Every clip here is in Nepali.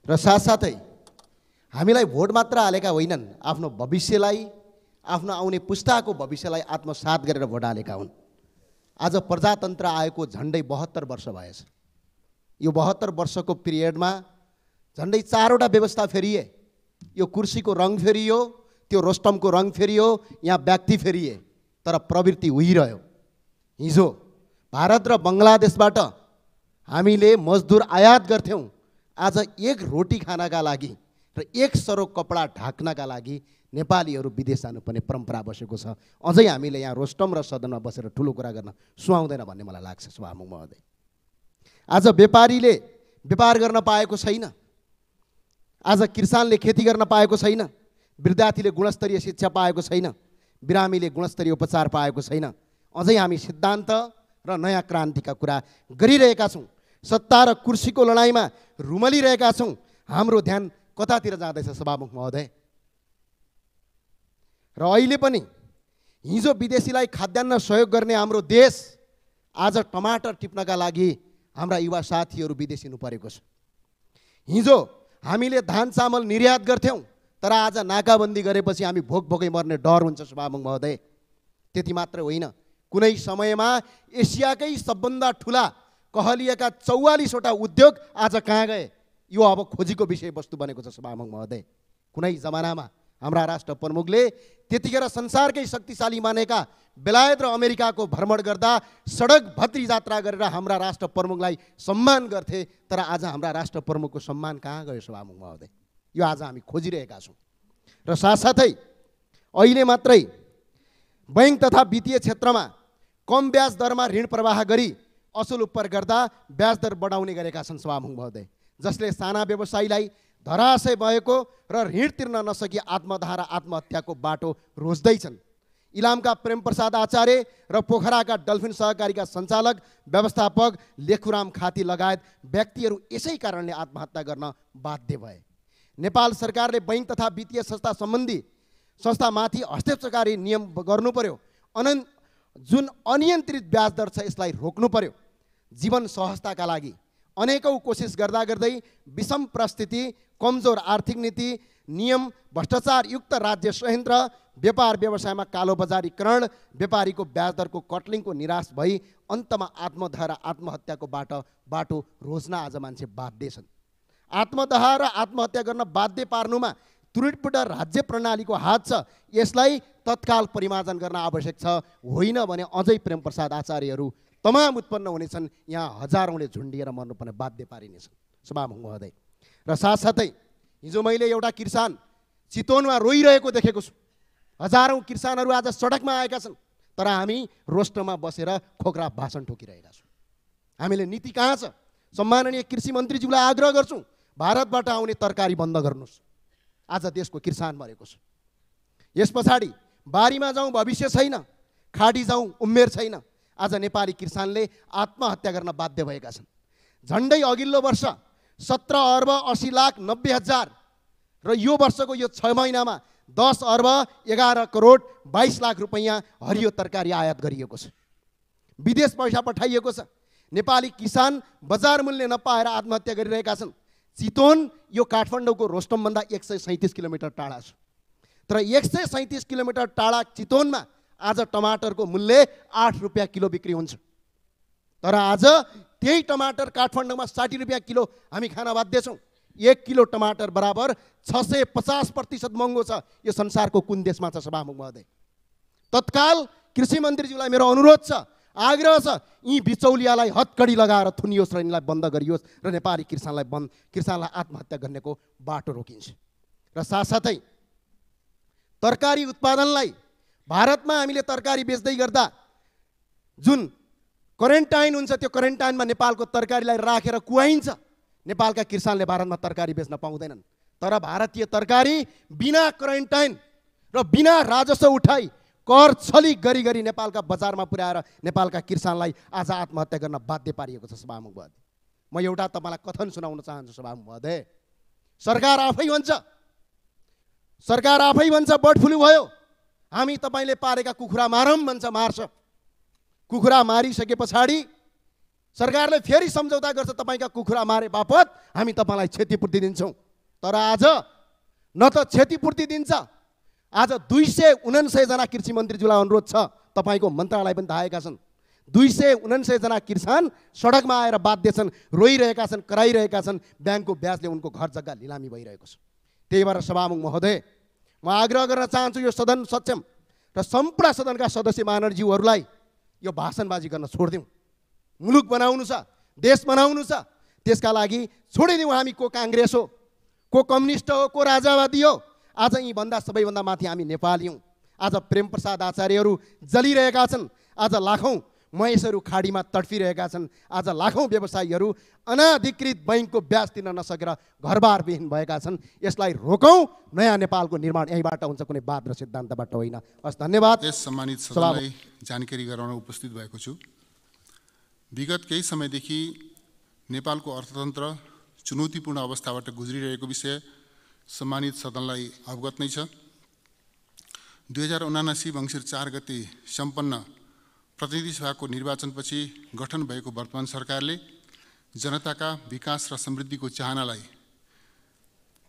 र साथसाथै हामीलाई भोट मात्र हालेका होइनन्, आफ्नो भविष्यलाई, आफ्नो आउने पुस्ताको भविष्यलाई आत्मसात गरेर भोट हालेका हुन्। आज प्रजातन्त्र आएको झन्डै 72 वर्ष भएछ। यो 72 वर्षको पिरियडमा झन्डै 4वटा व्यवस्था फेरिए। यो कुर्सीको रङ फेरियो, त्यो रोस्टमको रङ फेरियो, यहाँ व्यक्ति फेरिए, तर प्रवृत्ति उहिरह्यो। हिजो भारत र बङ्गलादेशबाट हामीले मजदुर आयात गर्थ्यौँ। आज एक रोटी खानका लागि र एक सरो कपडा ढाक्नका लागि नेपालीहरू विदेश जानुपर्ने परम्परा बसेको छ। अझै हामीले यहाँ रोस्टम र सदनमा बसेर ठुलो कुरा गर्न सुहाउँदैन भन्ने मलाई लाग्छ सभामुख महोदय। आज व्यापारीले व्यापार गर्न पाएको छैन, आज किसानले खेती गर्न पाएको छैन, विद्यार्थीले गुणस्तरीय शिक्षा पाएको छैन, बिरामीले गुणस्तरीय उपचार पाएको छैन। अझै हामी सिद्धान्त र नयाँ क्रान्तिका कुरा गरिरहेका छौँ। सत्ता र कुर्सीको लडाइँमा रुमलिरहेका छौँ। हाम्रो ध्यान कतातिर जाँदैछ सभामुख महोदय? र अहिले पनि हिजो विदेशीलाई खाद्यान्न सहयोग गर्ने हाम्रो देश आज टमाटर टिप्नका लागि हाम्रा युवा साथीहरू विदेश हिँड्नु परेको छ। हिजो हामीले धान चामल निर्यात गर्थ्यौँ, तर आज नाकाबन्दी गरेपछि हामी भोकै मर्ने डर हुन्छ सभामुख महोदय। त्यति मात्र होइन, कुनै समयमा एसियाकै सबभन्दा ठुला कहलिएका 44वटा उद्योग आज कहाँ गए? यो अब खोजीको विषयवस्तु बनेको छ सभामुख महोदय। कुनै जमानामा हाम्रा राष्ट्र प्रमुखले त्यतिखेर संसारकै शक्तिशाली मानेका बेलायत र अमेरिकाको भ्रमण गर्दा सडक भत्री यात्रा गरेर हाम्रा राष्ट्र प्रमुखलाई सम्मान गर्थे, तर आज हाम्रा राष्ट्र प्रमुखको सम्मान कहाँ गयो सभामुख महोदय? यो आज हामी खोजिरहेका छौँ। र साथसाथै अहिले मात्रै बैंक तथा वित्तीय क्षेत्रमा कम ब्याज दरमा ऋण प्रवाह गरी असुल उपर गर्दा ब्याज दर बढाउने गरेका छन् सभामुख महोदय, जसले साना व्यवसायीलाई धराशय भएको र ऋण तिर्न नसकी आत्मदाह र आत्महत्याको बाटो रोज्दैछन्। इलामका प्रेमप्रसाद आचार्य र पोखराका डल्फिन सहकारीका सञ्चालक व्यवस्थापक लेखुराम खाती लगायत व्यक्तिहरू यसै कारणले आत्महत्या गर्न बाध्य भए। नेपाल सरकारले बैंक तथा वित्तीय संस्था सम्बन्धी संस्थामाथि हस्तक्षेपकारी नियम गर्नु पर्यो। जुन अनियन्त्रित ब्याज दर छ यसलाई रोक्नु पर्यो। जीवन सहजताका लागि अनेकौं कोसिस गर्दा गर्दै विषम परिस्थिति, कमजोर आर्थिक नीति, नियम भ्रष्टाचार युक्त राज्य संयन्त्र, व्यापार व्यवसायमा कालोबजारीकरण, व्यापारीको ब्याज दरको कटलिङको निराश भई अन्तमा आत्मदाह र आत्महत्याको बाटो रोज्न आज मान्छे बाध्य छन्। आत्मदाह र आत्महत्या गर्न बाध्य पार्नुमा त्रुटिपूर्ण राज्य प्रणालीको हात छ। यसलाई तत्काल परिमार्जन गर्न आवश्यक छ। होइन भने अझै प्रेमप्रसाद आचार्यहरू तमाम उत्पन्न हुनेछन्। यहाँ हजारौँले झुन्डिएर मर्नुपर्ने बाध्य पारिनेछन् सभामुख महोदय। र साथसाथै हिजो मैले एउटा किसान चितवनमा रोइरहेको देखेको छु। हजारौँ किसानहरू आज सडकमा आएका छन्, तर हामी रोस्टरमा बसेर खोक्रा भाषण ठोकिरहेका छौँ। हामीले नीति कहाँ छ? सम्माननीय कृषि मन्त्रीज्यूलाई आग्रह गर्छौँ, भारतबाट आउने तरकारी बन्द गर्नुहोस्। आज देशको किसान मरेको छ। यस पछाडि बारीमा जाउँ भविष्य छैन, खाडी जाउँ उमेर छैन। आज नेपाली किसानले आत्महत्या गर्न बाध्य भएका छन्। झन्डै अघिल्लो वर्ष 17 अर्ब 80 लाख 90 हजार र यो वर्षको यो 6 महिनामा 10 अर्ब 11 करोड 22 लाख रुपैयाँ हरियो तरकारी आयात गरिएको छ। विदेश पैसा पठाइएको छ। नेपाली किसान बजार मूल्य नपाएर आत्महत्या गरिरहेका छन्। चितवन यो काठमाडौँको रोस्टमभन्दा 137 किलोमिटर टाढा छ, तर 137 किलोमिटर टाढा चितवनमा आज टमाटरको मूल्य 8 रुपियाँ किलो बिक्री हुन्छ। तर आज त्यही टमाटर काठमाडौँमा 60 रुपियाँ किलो हामी खान बाध्य छौँ। 1 किलो टमाटर बराबर 650% महँगो छ। यो संसारको कुन देशमा छ सभामुख महोदय? तत्काल कृषि मन्त्रीज्यूलाई मेरो अनुरोध छ, आग्रह छ, यी बिचौलियालाई हतकडी लगाएर थुनियोस् र यिनलाई बन्द गरियोस् र नेपाली किसानलाई आत्महत्या गर्नेको बाटो रोकिन्छ। र साथसाथै तरकारी उत्पादनलाई भारतमा हामीले तरकारी बेच्दै गर्दा जुन क्वारेन्टाइन हुन्छ त्यो क्वारेन्टाइनमा नेपालको तरकारीलाई राखेर कुवाइन्छ। नेपालका किसानले भारतमा तरकारी बेच्न पाउँदैनन्, तर भारतीय तरकारी बिना क्वारेन्टाइन र बिना राजस्व उठाई कर छली गरी नेपालका बजारमा पुर्याएर नेपालका किसानलाई आज आत्महत्या गर्न बाध्य पारिएको छ सभामुख महोदय। म एउटा तपाईँलाई कथन सुनाउन चाहन्छु सभामुख महोदय। सरकार आफै भन्छ बर्ड फ्लू भयो, हामी तपाईँले पालेका कुखुरा मारौँ भन्छ, मार्छ। कुखुरा मारिसके पछाडि सरकारले फेरि सम्झौता गर्छ, तपाईँका कुखुरा मारे बापत हामी तपाईँलाई क्षतिपूर्ति दिन्छौँ। तर आज न त क्षतिपूर्ति दिन्छ, आज 299 जना कृषि मन्त्रीज्यूलाई अनुरोध छ, तपाईँको मन्त्रालय पनि धाएका छन्, 299 जना किसान सडकमा आएर बाध्य छन्, रोइरहेका छन्, कराइरहेका छन्, ब्याङ्कको ब्याजले उनको घर जग्गा लिलामी भइरहेको छ। त्यही भएर सभामुख महोदय, म आग्रह गर्न चाहन्छु यो सदन सक्षम र सम्पूर्ण सदनका सदस्य महानुभावहरूलाई यो भाषणबाजी गर्न छोडिदिउँ। मुलुक बनाउनु छ, देश बनाउनु छ, त्यसका लागि छोडिदिउँ। हामी को काङ्ग्रेस हो, को कम्युनिस्ट हो, को राजावादी हो, आज यीभन्दा सबैभन्दा माथि हामी नेपाली हौँ। आज प्रेम प्रसाद आचार्यहरू जलिरहेका छन्, आज लाखौँ महेशहरू खाडीमा तडफिरहेका छन्, आज लाखौँ व्यवसायीहरू अनाधिकृत बैङ्कको ब्याज तिर्न नसकेर घरबारविहीन भएका छन्। यसलाई रोकौँ, नयाँ नेपालको निर्माण यहीँबाट हुन्छ, कुनै वाद र सिद्धान्तबाट होइन। हस्, धन्यवाद। यस सम्मानित सदनलाई जानकारी गराउन उपस्थित भएको छु। विगत केही समयदेखि नेपालको अर्थतन्त्र चुनौतीपूर्ण अवस्थाबाट गुज्रिरहेको विषय सम्मानित सदनलाई अवगत नै छ। 2079 मङ्सिर 4 गते सम्पन्न प्रतिनिधि सभाको निर्वाचनपछि गठन भएको वर्तमान सरकारले जनताका विकास र समृद्धिको चाहनालाई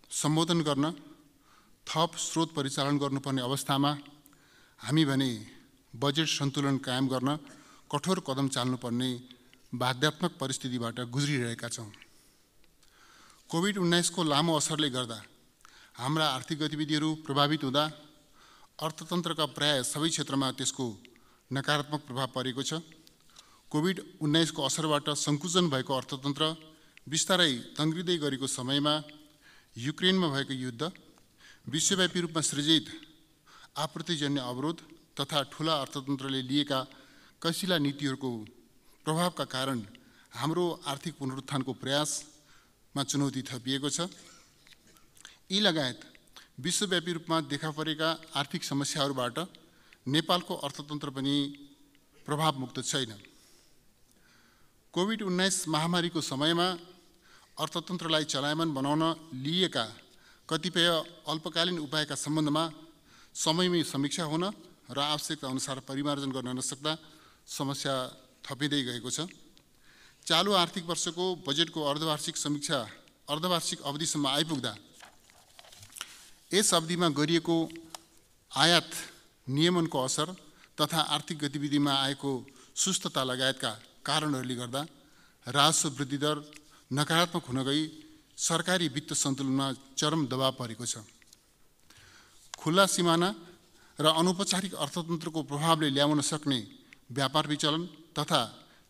सम्बोधन गर्न थप स्रोत परिचालन गर्नुपर्ने अवस्थामा हामी भने बजेट सन्तुलन कायम गर्न कठोर कदम चाल्नुपर्ने बाध्यात्मक परिस्थितिबाट गुज्रिरहेका छौँ। कोभिड-19 को लामो असरले गर्दा हाम्रा आर्थिक गतिविधिहरू प्रभावित हुँदा अर्थतन्त्रका प्राय सबै क्षेत्रमा त्यसको नकारात्मक प्रभाव परेको छ। कोभिड-19 को असरबाट सङ्कुचन भएको अर्थतन्त्र बिस्तारै तङ्ग्रिँदै गरेको समयमा युक्रेनमा भएको युद्ध, विश्वव्यापी रूपमा सृजित आपूर्तिजन्य अवरोध तथा ठुला अर्थतन्त्रले लिएका कसिला नीतिहरूको प्रभावका कारण हाम्रो आर्थिक पुनरुत्थानको प्रयासमा चुनौती थपिएको छ। यी लगायत विश्वव्यापी रूपमा देखा परेका आर्थिक समस्याहरूबाट नेपालको अर्थतन्त्र पनि प्रभावमुक्त छैन। कोभिड-19 महामारीको समयमा अर्थतन्त्रलाई चलायमान बनाउन लिएका कतिपय अल्पकालीन उपायका सम्बन्धमा समयमै समीक्षा हुन र आवश्यकता अनुसार परिमार्जन गर्न नसक्दा समस्या थपिँदै गएको छ। चालु आर्थिक वर्षको बजेटको अर्धवार्षिक समीक्षा अर्धवार्षिक अवधिसम्म आइपुग्दा यस अवधिमा गरिएको आयात नियमनको असर तथा आर्थिक गतिविधिमा आएको सुस्तता लगायतका कारणहरूले गर्दा राजस्व वृद्धि दर नकारात्मक हुन गई सरकारी वित्त सन्तुलनमा चरम दबाव परेको छ। खुल्ला सिमाना र अनौपचारिक अर्थतन्त्रको प्रभावले ल्याउन सक्ने व्यापार विचलन तथा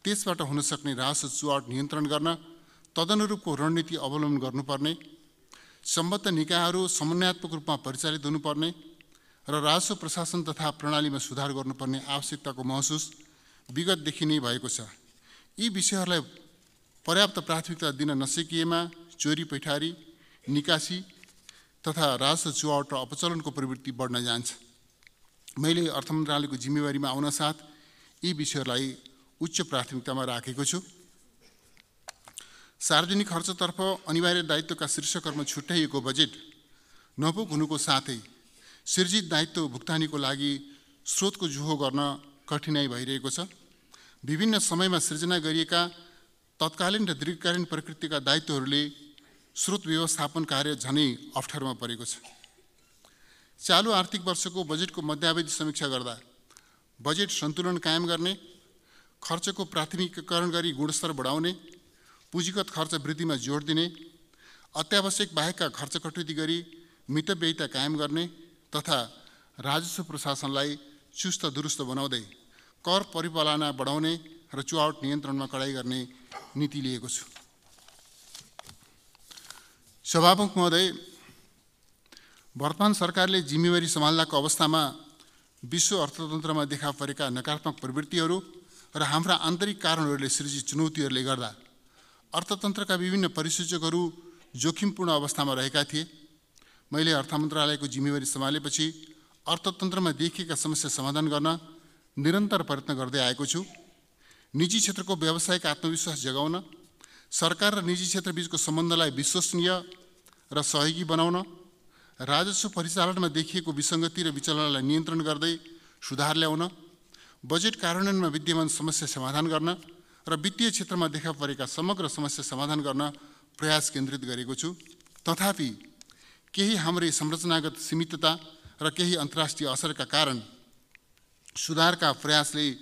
त्यसबाट हुन सक्ने राजस्व चुहाट नियन्त्रण गर्न तदनुरूपको रणनीति अवलम्बन गर्नुपर्ने, सम्बद्ध निकायहरू समन्वयात्मक रूपमा परिचालित हुनुपर्ने र राजस्व प्रशासन तथा प्रणालीमा सुधार गर्नुपर्ने आवश्यकताको महसुस विगतदेखि नै भएको छ। यी विषयहरूलाई पर्याप्त प्राथमिकता दिन नसकिएमा चोरी पैठारी, निकासी तथा राजस्व चुहाट र अपचलनको प्रवृत्ति बढ्न जान्छ। मैले अर्थ मन्त्रालयको जिम्मेवारीमा आउन साथ यी विषयहरूलाई उच्च प्राथमिकतामा राखेको छु। सार्वजनिक खर्चतर्फ अनिवार्य दायित्वका शीर्षकहरूमा छुट्याइएको बजेट नपुग हुनुको साथै सिर्जित दायित्व भुक्तानीको लागि स्रोतको जुहो गर्न कठिनाइ भइरहेको छ। विभिन्न समयमा सृजना गरिएका तत्कालीन र दीर्घकालीन प्रकृतिका दायित्वहरूले स्रोत व्यवस्थापन कार्य झनै अप्ठ्यारोमा परेको छ। चालु आर्थिक वर्षको बजेटको मध्यावधि समीक्षा गर्दा बजेट सन्तुलन कायम गर्ने, खर्चको प्राथमिकीकरण गरी गुणस्तर बढाउने, पुँजीगत खर्च वृद्धिमा जोड दिने, अत्यावश्यक बाहेकका खर्च कटौती गरी मितव्ययिता कायम गर्ने तथा राजस्व प्रशासनलाई चुस्त दुरुस्त बनाउँदै कर परिपालना बढाउने र चुहाट नियन्त्रणमा कडाइ गर्ने नीति लिएको छु। सभामुख महोदय, वर्तमान सरकारले जिम्मेवारी सम्हाल्दाको अवस्थामा विश्व अर्थतन्त्रमा देखा परेका नकारात्मक प्रवृत्तिहरू र हाम्रा आन्तरिक कारणहरूले सृजित चुनौतीहरूले गर्दा अर्थतन्त्रका विभिन्न परिसूचकहरू जोखिमपूर्ण अवस्थामा रहेका थिए। मैले अर्थ मन्त्रालयको जिम्मेवारी सम्हालेपछि अर्थतन्त्रमा देखिएका समस्या समाधान गर्न निरन्तर प्रयत्न गर्दै आएको छु। निजी क्षेत्रको व्यावसायिक आत्मविश्वास जगाउन, सरकार र निजी क्षेत्रबीचको सम्बन्धलाई विश्वसनीय र सहयोगी बनाउन, राजस्व परिचालनमा देखिएको विसङ्गति र विचलनलाई नियन्त्रण गर्दै सुधार ल्याउन, बजेट कार्यान्वयनमा विद्यमान समस्या समाधान गर्न र वित्तीय क्षेत्रमा देखा परेका समग्र समस्या समाधान गर्न प्रयास केन्द्रित गरेको छु। तथापि केही हाम्रै संरचनागत सीमितता र केही अन्तर्राष्ट्रिय असरका कारण सुधारका प्रयासले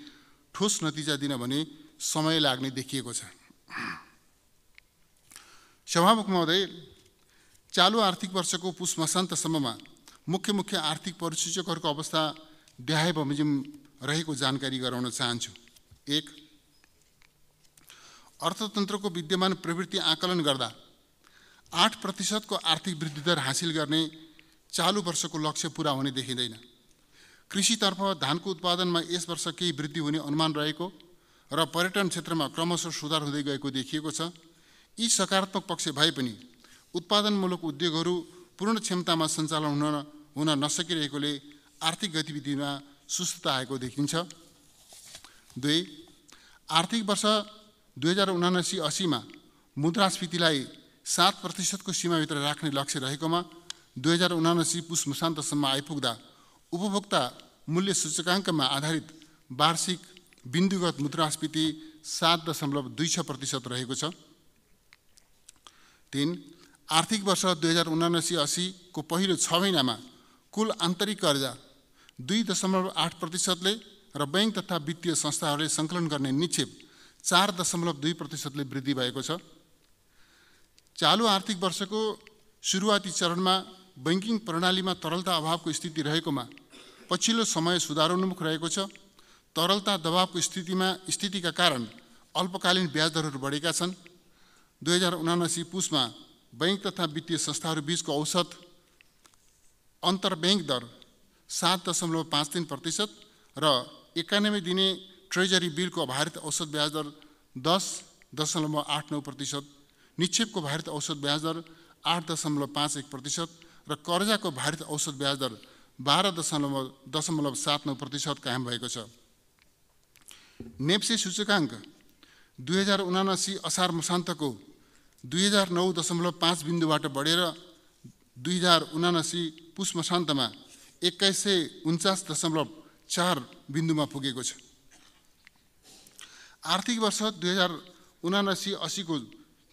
ठोस नतिजा दिन भने समय लाग्ने देखिएको छ। सभामुख महोदय, चालु आर्थिक वर्षको पुस मसान्तसम्ममा मुख्य आर्थिक परिसूचकहरूको अवस्था देहाय बमोजिम रहेको जानकारी गराउन चाहन्छु। 1. अर्थतन्त्रको विद्यमान प्रवृत्ति आकलन गर्दा 8% को आर्थिक वृद्धि दर हासिल गर्ने चालु वर्षको लक्ष्य पूरा हुने देखिँदैन। कृषितर्फ धानको उत्पादनमा यस वर्ष केही वृद्धि हुने अनुमान रहेको र पर्यटन क्षेत्रमा क्रमशः सुधार हुँदै गएको देखिएको छ। यी सकारात्मक पक्ष भए पनि उत्पादनमूलक उद्योगहरू पूर्ण क्षमतामा सञ्चालन हुन नसकिरहेकोले आर्थिक गतिविधिमा सुस्तता आएको देखिन्छ। 2. आर्थिक वर्ष 2079-80 मा मुद्रास्फीतिलाई 7% को सीमाभित्र राख्ने लक्ष्य रहेकोमा 2079 पुस मसान्तसम्म आइपुग्दा उपभोक्ता मूल्य सूचकाङ्कमा आधारित वार्षिक बिन्दुगत मुद्रास्फीति 7.26% रहेको छ। 3. आर्थिक वर्ष 2079-80 को पहिलो 6 महिनामा कुल आन्तरिक कर्जा 2.8% र बैंक तथा वित्तीय संस्थाहरूले सङ्कलन गर्ने निक्षेप 4.2% वृद्धि भएको छ। चालु आर्थिक वर्षको सुरुवाती चरणमा बैंकिङ प्रणालीमा तरलता अभावको स्थिति रहेकोमा पछिल्लो समय सुधारोन्मुख रहेको छ। तरलता दबावको स्थितिका कारण अल्पकालीन ब्याज दरहरू बढेका छन्। 2079 पुसमा बैंक तथा वित्तीय संस्थाहरू बीचको औसत अन्तर्ब्याङ्क दर 7.53% र 91 दिने ट्रेजरी बिलको भारित औसत ब्याज दर 10.89%, निक्षेपको भारित औसत ब्याज दर 8.51% र कर्जाको भारित औसत ब्याज दर 12.79% कायम भएको छ। नेप्से सूचकाङ्क 2079 असार मसान्तको 2009.5 बिन्दुबाट बढेर 2079 पुस मसान्तमा 2149.4 बिन्दुमा पुगेको छ। आर्थिक वर्ष 2079-80 को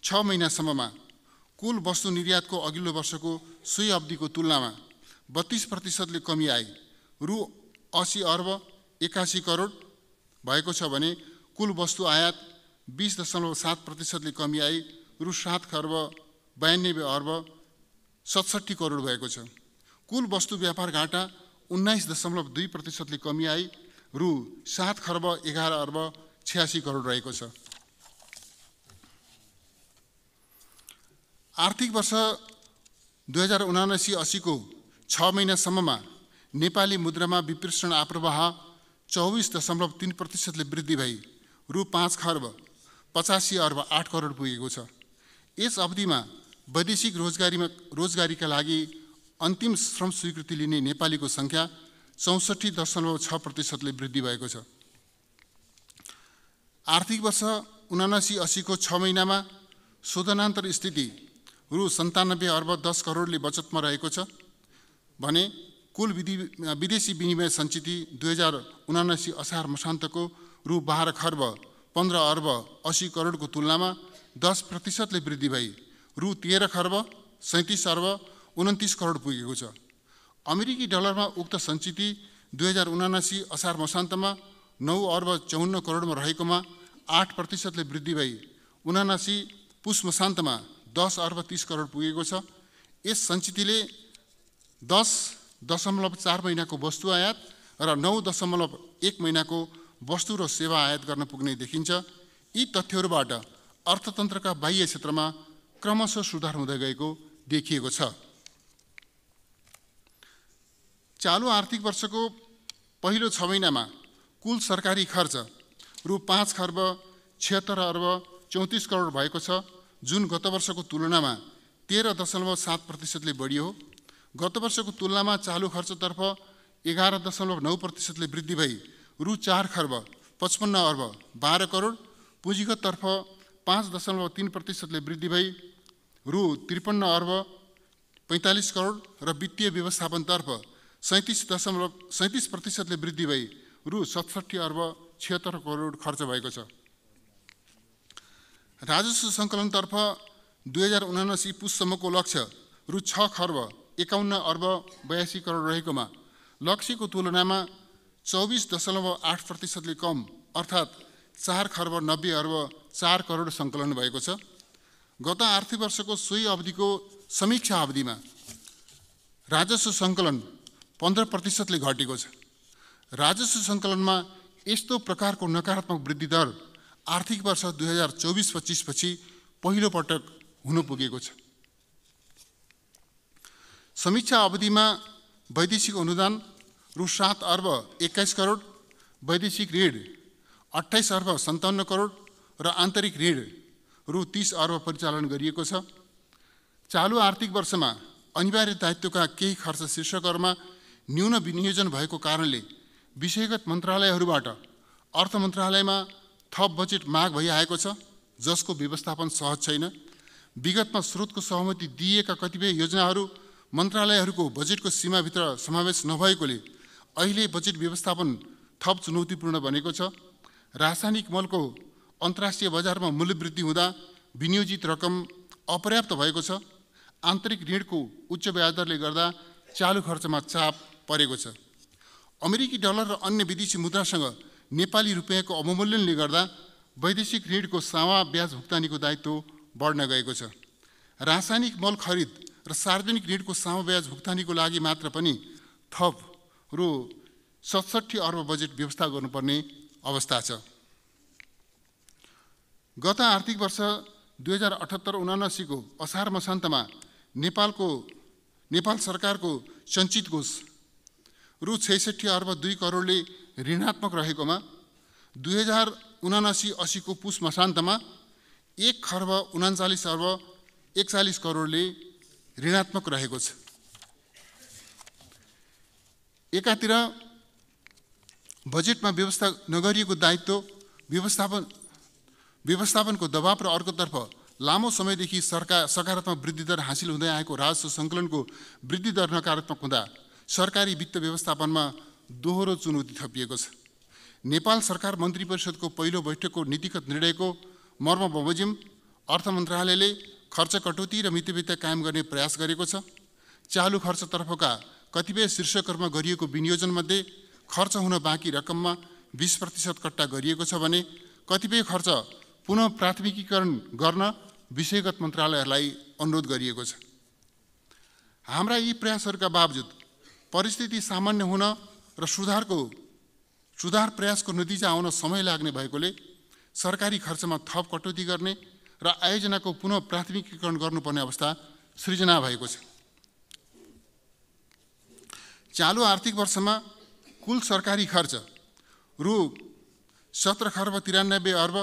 6 महिनासम्ममा कुल वस्तु निर्यातको अघिल्लो वर्षको सोही अवधिको तुलनामा 32% कमी आए रु 80 अर्ब 81 करोड भएको छ भने कुल वस्तु आयात 20.7% कमी आई रु 7 खर्ब 92 अर्ब 67 करोड भएको छ। कुल वस्तु व्यापार घाटा 19.2% कमी आई रु 7 खर्ब 11 अर्ब 86 करोड रहेको छ। आर्थिक वर्ष 2079-80 को 6 महिनासम्ममा नेपाली मुद्रामा विप्रेषण आप्रवाह 24.3% वृद्धि भई रु 5 खर्ब 85 अर्ब 8 करोड पुगेको छ। यस अवधिमा वैदेशिक रोजगारीका लागि अन्तिम श्रम स्वीकृति लिने नेपालीको सङ्ख्या 64.6% वृद्धि भएको छ। आर्थिक वर्ष 79-80 को 6 महिनामा शोधनान्तर स्थिति रु 97 अर्ब 10 करोडले बचतमा रहेको छ भने कुल विदेशी विनिमय सञ्चिति 2079 असार मसान्तको रु 12 खर्ब 15 अर्ब 80 करोडको तुलनामा 10% वृद्धि भई रु 13 खर्ब 37 अर्ब 29 करोड पुगेको छ। अमेरिकी डलरमा उक्त सञ्चिति 2079 असार मसान्तमा 9 अर्ब 54 करोडमा रहेकोमा 8% वृद्धि भई 79 पुस मसान्तमा 10 अर्ब 30 करोड पुगेको छ। यस सञ्चितिले 10.4 महिनाको वस्तु आयात र 9.1 महिनाको वस्तु र सेवा आयात गर्न पुग्ने देखिन्छ। यी तथ्यहरूबाट अर्थतन्त्रका बाह्य क्षेत्रमा क्रमशः सुधार हुँदै गएको देखिएको छ। चालु आर्थिक वर्षको पहिलो 6 महिनामा कुल सरकारी खर्च रु 5 खर्ब 76 अर्ब 34 करोड भएको छ, जुन गत वर्षको तुलनामा 13.7% बढियो। गत वर्षको तुलनामा चालु खर्चतर्फ 11.9% वृद्धि भई रु 4 खर्ब 55 अर्ब 12 करोड, पुँजीगततर्फ 5.3% वृद्धि भई रु 53 अर्ब 45 करोड र वित्तीय व्यवस्थापनतर्फ 37% वृद्धि भई रु 67 अर्ब 76 करोड खर्च भएको छ। राजस्व सङ्कलनतर्फ 2079 पुससम्मको लक्ष्य रु 6 खर्ब 51 अर्ब 82 करोड रहेकोमा लक्ष्यको तुलनामा 24.8%ले कम अर्थात् 4 खर्ब 90 अर्ब 4 करोड सङ्कलन भएको छ। गत आर्थिक वर्षको सोही अवधिको समीक्षा अवधिमा राजस्व सङ्कलन 15%ले घटेको छ। राजस्व सङ्कलनमा यस्तो प्रकारको नकारात्मक वृद्धि दर आर्थिक वर्ष 2024-25 पछि पहिलो पटक हुन पुगेको छ। समीक्षा अवधिमा वैदेशिक अनुदान रु 7 अर्ब 21 करोड, वैदेशिक ऋण 28 अर्ब 57 करोड र आन्तरिक ऋण रु 30 अर्ब परिचालन गरिएको छ। चालु आर्थिक वर्षमा अनिवार्य दायित्वका केही खर्च शीर्षकहरूमा न्यून विनियोजन भएको कारणले विषयगत मन्त्रालयहरूबाट अर्थ मन्त्रालयमा थप बजेट माग भइआएको छ, जसको व्यवस्थापन सहज छैन। विगतमा स्रोतको सहमति दिएका कतिपय योजनाहरू मन्त्रालयहरूको बजेटको सीमाभित्र समावेश नभएकोले अहिले बजेट व्यवस्थापन थप चुनौतीपूर्ण बनेको छ। रासायनिक मलको अन्तर्राष्ट्रिय बजारमा मूल्यवृद्धि हुँदा विनियोजित रकम अपर्याप्त भएको छ। आन्तरिक ऋणको उच्च ब्याजदरले गर्दा चालु खर्चमा चाप परेको छ। अमेरिकी डलर र अन्य विदेशी मुद्रासँग नेपाली रुपियाँको अवमूल्यनले गर्दा वैदेशिक ऋणको सावा ब्याज भुक्तानीको दायित्व बढ्न गएको छ। रासायनिक मल खरिद र सार्वजनिक ऋणको सावा ब्याज भुक्तानीको लागि मात्र पनि थप रु 67 अर्ब बजेट व्यवस्था गर्नुपर्ने अवस्था छ। गत आर्थिक वर्ष 2078-79 को असार मसान्तमा नेपाल सरकारको सञ्चित कोष रु 66 अर्ब 2 करोडले ऋणात्मक रहेकोमा 2079-80 को पुस मसान्तमा 1 खर्ब 39 अर्ब 41 करोडले ऋणात्मक रहेको छ। एकातिर बजेटमा व्यवस्था नगरिएको दायित्व व्यवस्थापनको दबाव र अर्कोतर्फ लामो समयदेखि सकारात्मक वृद्धि दर हासिल हुँदै आएको राजस्व सङ्कलनको वृद्धि दर नकारात्मक हुँदा सरकारी वित्त व्यवस्थापनमा दोहोरो चुनौती थपिएको छ। नेपाल सरकार मन्त्री परिषदको पहिलो बैठकको नीतिगत निर्णयको मर्म बमोजिम अर्थ मन्त्रालयले खर्च कटौती र मितव्ययिता कायम गर्ने प्रयास गरेको छ। चालु खर्चतर्फका कतिपय शीर्षकहरूमा गरिएको विनियोजनमध्ये खर्च हुन बाँकी रकममा 20% कट्टा गरिएको छ भने कतिपय खर्च पुनः प्राथमिकीकरण गर्न विषयगत मन्त्रालयहरूलाई अनुरोध गरिएको छ। हाम्रा यी प्रयासहरूका बावजुद परिस्थिति सामान्य हुन र सुधार प्रयासको नतिजा आउन समय लाग्ने भएकोले सरकारी खर्चमा थप कटौती गर्ने र आयोजनाको पुनः प्राथमिकीकरण गर्नुपर्ने अवस्था सृजना भएको छ। चालु आर्थिक वर्षमा कुल सरकारी खर्च रु 17 खर्ब 93 अर्ब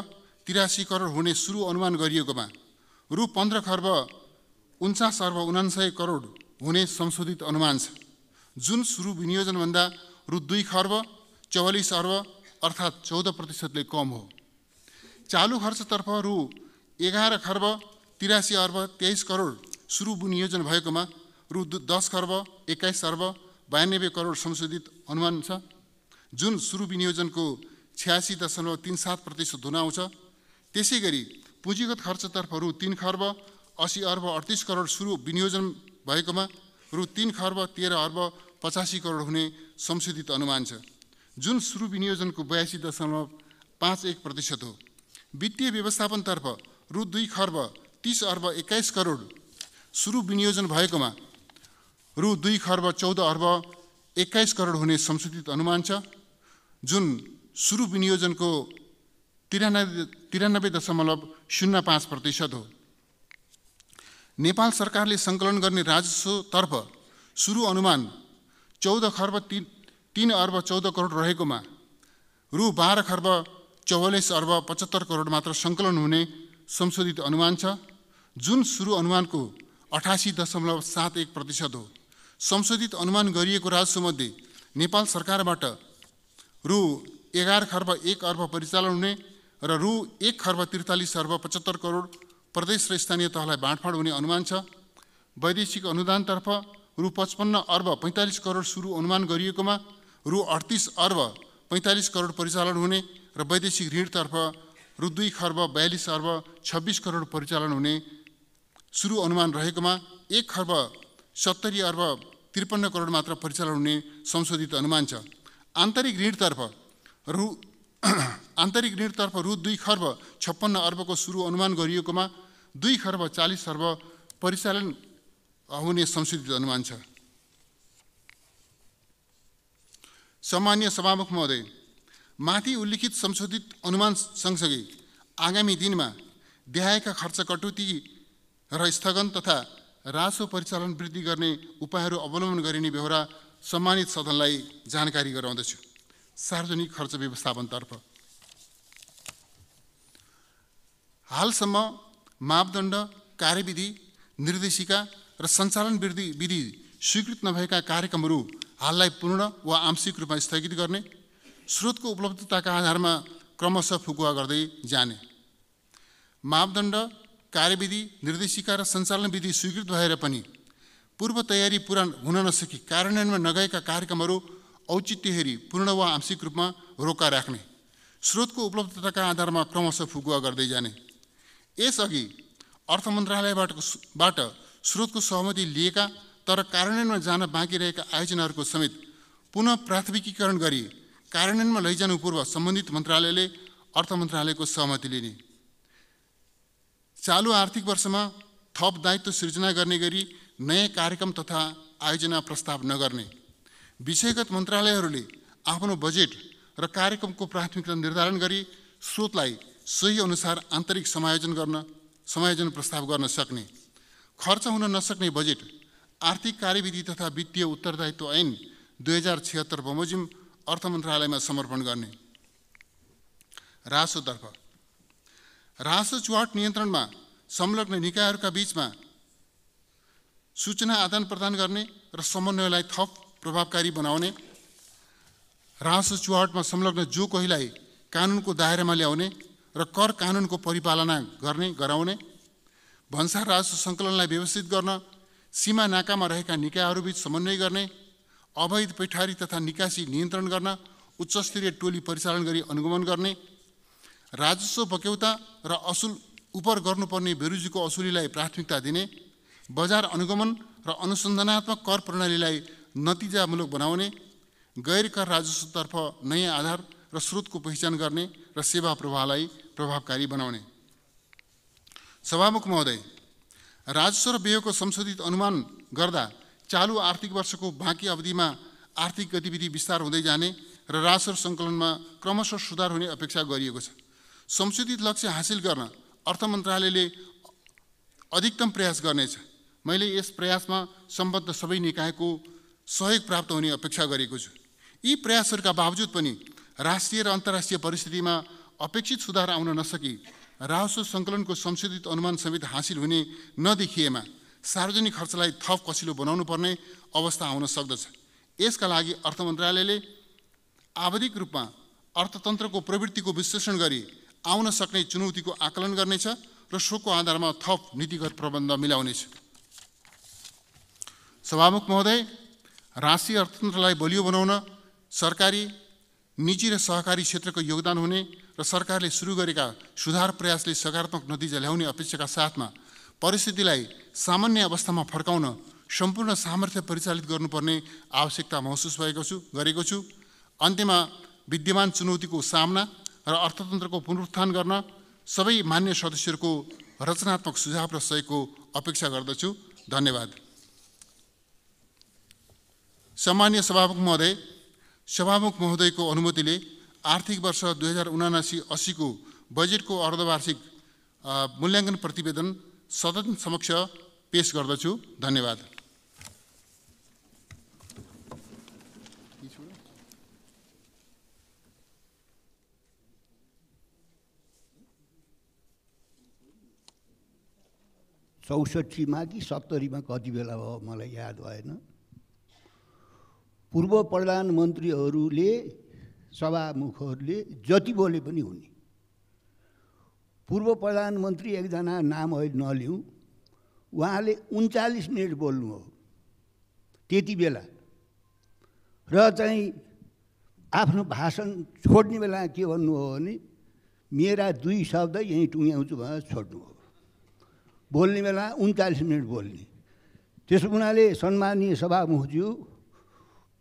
83 करोड हुने सुरु अनुमान गरिएकोमा रु 15 खर्ब 49 अर्ब 99 करोड हुने संशोधित अनुमान छ, जुन सुरु विनियोजनभन्दा रु 2 खर्ब 44 अर्ब अर्थात् 14%ले कम हो। चालु खर्चतर्फ रु 11 खर्ब 83 अर्ब 23 करोड सुरु विनियोजन भएकोमा रु 10 खर्ब 21 अर्ब 92 करोड संशोधित अनुमान छ, जुन सुरु विनियोजनको 86.37% हुन आउँछ। त्यसै गरी पुँजीगत खर्चतर्फ रु 3 खर्ब 80 अर्ब 38 करोड सुरु विनियोजन भएकोमा रु 3 खर्ब 13 अर्ब 85 करोड हुने संशोधित अनुमान छ, जुन सुरु विनियोजनको 82.51% हो। वित्तीय व्यवस्थापनतर्फ रु 2 खर्ब 30 अर्ब 21 करोड सुरु विनियोजन भएकोमा रु 2 खर्ब 14 अर्ब 21 करोड हुने संशोधित अनुमान छ, जुन सुरु विनियोजनको 93.05% हो। नेपाल सरकारले सङ्कलन गर्ने राजस्वतर्फ सुरु अनुमान 14 खर्ब 3 अर्ब 14 करोड रहेकोमा रु 12 खर्ब 44 अर्ब 75 करोड मात्र सङ्कलन हुने संशोधित अनुमान छ, जुन सुरु अनुमानको 88.71% हो। संशोधित अनुमान गरिएको राजस्वमध्ये नेपाल सरकारबाट रु 11 खर्ब 1 अर्ब परिचालन हुने र रु 1 खर्ब 43 अर्ब 75 करोड प्रदेश र स्थानीय तहलाई बाँडफाँड हुने अनुमान छ। वैदेशिक अनुदानतर्फ रु 55 अर्ब 45 करोड सुरु अनुमान गरिएकोमा रु 38 अर्ब 45 करोड परिचालन हुने र वैदेशिक ऋणतर्फ रु 2 खर्ब 42 अर्ब 26 करोड परिचालन हुने सुरु अनुमान रहेकोमा 1 खर्ब 70 अर्ब 53 करोड मात्र परिचालन हुने संशोधित अनुमान छ। आन्तरिक ऋणतर्फ रु 2 खर्ब 56 अर्बको सुरु अनुमान गरिएकोमा 2 खर्ब 40 अर्ब परिचालन हुने संशोधित अनुमान छ। सम्माननीय सभामुख महोदय, माथि उल्लिखित संशोधित अनुमान सँगसँगै आगामी दिनमा देखाएका खर्च कटौती र स्थगन तथा राजस्व परिचालन वृद्धि गर्ने उपायहरू अवलम्बन गरिने बेहोरा सम्मानित सदनलाई जानकारी गराउँदछु। सार्वजनिक खर्च व्यवस्थापनतर्फ हालसम्म मापदण्ड, कार्यविधि, निर्देशिका र सञ्चालन विधि स्वीकृत नभएका कार्यक्रमहरू हाललाई पूर्ण वा आंशिक रूपमा स्थगित गर्ने, स्रोतको उपलब्धताका आधारमा क्रमशः फुकुवा गर्दै जाने, मापदण्ड, कार्यविधि, निर्देशिका र सञ्चालन विधि स्वीकृत भएर पनि पूर्व तयारी पूरा हुन नसकी कार्यान्वयनमा नगएका कार्यक्रमहरू औचित्य हेरी पूर्ण वा आंशिक रूपमा रोका राख्ने, स्रोतको उपलब्धताका आधारमा क्रमशः फुकुवा गर्दै जाने। यसअघि अर्थ मन्त्रालयबाट स्रोतको सहमति लिएका तर कार्यान्वयनमा जान बाँकी रहेका आयोजनाहरूको समेत पुनः प्राथमिकीकरण गरी कार्यान्वयनमा लैजानु पूर्व सम्बन्धित मन्त्रालयले अर्थ मन्त्रालयको सहमति लिने, चालु आर्थिक वर्षमा थप दायित्व सृजना गर्ने गरी नयाँ कार्यक्रम तथा आयोजना प्रस्ताव नगर्ने, विषयगत मन्त्रालयहरूले आफ्नो बजेट र कार्यक्रमको प्राथमिकता निर्धारण गरी स्रोतलाई सही अनुसार आन्तरिक समायोजन प्रस्ताव गर्न सक्ने, खर्च हुन नसक्ने बजेट आर्थिक कार्यविधि तथा वित्तीय उत्तरदायित्व ऐन 2076 बमोजिम अर्थ मन्त्रालयमा समर्पण गर्ने। राजस्वतर्फ राजस्व चुहाट नियन्त्रणमा संलग्न निकायहरूका बीचमा सूचना आदान प्रदान गर्ने र समन्वयलाई थप प्रभावकारी बनाउने, राजस्व चुहाटमा संलग्न जो कोहीलाई कानुनको दायरामा ल्याउने र कर कानुनको परिपालना गराउने, भन्सार राजस्व सङ्कलनलाई व्यवस्थित गर्न सीमा नाकामा रहेका निकायहरूबीच समन्वय गर्ने, अवैध पैठारी तथा निकासी नियन्त्रण गर्न उच्चस्तरीय टोली परिचालन गरी अनुगमन गर्ने, राजस्व बक्यौता र असुल उपर गर्नुपर्ने बेरुजुको असुलीलाई प्राथमिकता दिने, बजार अनुगमन र अनुसन्धानात्मक कर प्रणालीलाई नतिजामूलक बनाउने, गैर कर राजस्वतर्फ नयाँ आधार र स्रोतको पहिचान गर्ने र सेवा प्रवाहलाई प्रभावकारी बनाउने। सभामुख महोदय, राजस्व र व्ययको संशोधित अनुमान गर्दा चालु आर्थिक वर्षको बाँकी अवधिमा आर्थिक गतिविधि विस्तार हुँदै जाने र राजस्व सङ्कलनमा क्रमशः सुधार हुने अपेक्षा गरिएको छ। संशोधित लक्ष्य हासिल गर्न अर्थ मन्त्रालयले अधिकतम प्रयास गर्नेछ। मैले यस प्रयासमा सम्बद्ध सबै निकायको सहयोग प्राप्त हुने अपेक्षा गरेको छु। यी प्रयासहरूका बावजुद पनि राष्ट्रिय र अन्तर्राष्ट्रिय परिस्थितिमा अपेक्षित सुधार आउन नसकी राजस्व सङ्कलनको संशोधित अनुमान समेत हासिल हुने नदेखिएमा सार्वजनिक खर्चलाई थप कसिलो बनाउनु पर्ने अवस्था आउन सक्दछ। यसका लागि अर्थ मन्त्रालयले आवधिक रूपमा अर्थतन्त्रको प्रवृत्तिको विश्लेषण गरी आउन सक्ने चुनौतीको आकलन गर्नेछ र सोको आधारमा थप नीतिगत प्रबन्ध मिलाउनेछ। सभामुख महोदय, राष्ट्रिय अर्थतन्त्रलाई बलियो बनाउन सरकारी, निजी र सहकारी क्षेत्रको योगदान हुने र सरकारले सुरु गरेका सुधार प्रयासले सकारात्मक नतिजा ल्याउने अपेक्षाका साथमा परिस्थितिलाई सामान्य अवस्थामा फर्काउन सम्पूर्ण सामर्थ्य परिचालित गर्नुपर्ने आवश्यकता महसुस गरेको छु। अन्त्यमा विद्यमान चुनौतीको सामना र अर्थतन्त्रको पुनरुत्थान गर्न सबै मान्य सदस्यहरूको रचनात्मक सुझाव र सहयोगको अपेक्षा गर्दछु। धन्यवाद। सम्माननीय सभामुख महोदय, सभामुख महोदयको अनुमतिले आर्थिक वर्ष 2079-80 को बजेटको अर्धवार्षिक मूल्याङ्कन प्रतिवेदन सदन समक्ष पेश गर्दछु। धन्यवाद। चौसठीमा कि 70मा कति बेला भयो मलाई याद भएन। पूर्व प्रधानमन्त्रीहरूले, सभामुखहरूले जति बोले पनि हुने। पूर्व प्रधानमन्त्री एकजना नाम अहिले नलिउँ, उहाँले 39 मिनट बोल्नु हो त्यति बेला, र चाहिँ आफ्नो भाषण छोड्ने बेला के भन्नु हो भने मेरा 2 शब्द यहीँ टुङ्ग्याउँछु भनेर छोड्नुभयो। बोल्ने बेला 39 मिनट बोल्ने। त्यसो हुनाले सम्माननीय सभामुखज्यू,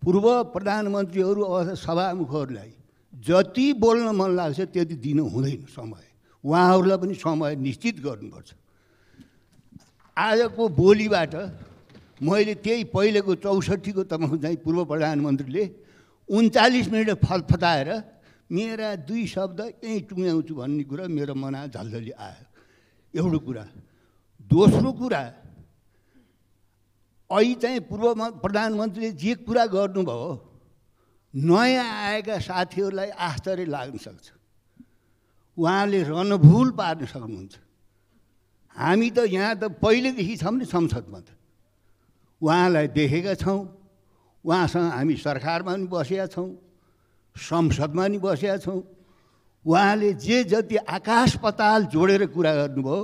पूर्व प्रधानमन्त्रीहरू अथवा सभामुखहरूलाई जति बोल्न मन लाग्छ त्यति दिनु हुँदैन समय। उहाँहरूलाई पनि समय निश्चित गर्नुपर्छ। आजको बोलीबाट मैले त्यही पहिलेको 64 को तपाईँको चाहिँ पूर्व प्रधानमन्त्रीले 39 मिनट फतफताएर मेरा 2 शब्द यहीँ टुङ्ग्याउँछु भन्ने कुरा मेरो मनमा झल्झली आयो। एउटा कुरा। दोस्रो कुरा, अहिले चाहिँ पूर्व प्रधानमन्त्रीले जे कुरा गर्नुभयो नयाँ आएका साथीहरूलाई आश्चर्य लाग्न सक्छ। उहाँले रणभूल पार्न सक्नुहुन्छ। हामी त यहाँ त पहिलेदेखि छौँ नि संसदमा त, उहाँलाई देखेका छौँ। उहाँसँग हामी सरकारमा पनि बसेका छौँ, संसदमा पनि बसेका छौँ। उहाँले जे जति आकाश पाताल जोडेर कुरा गर्नुभयो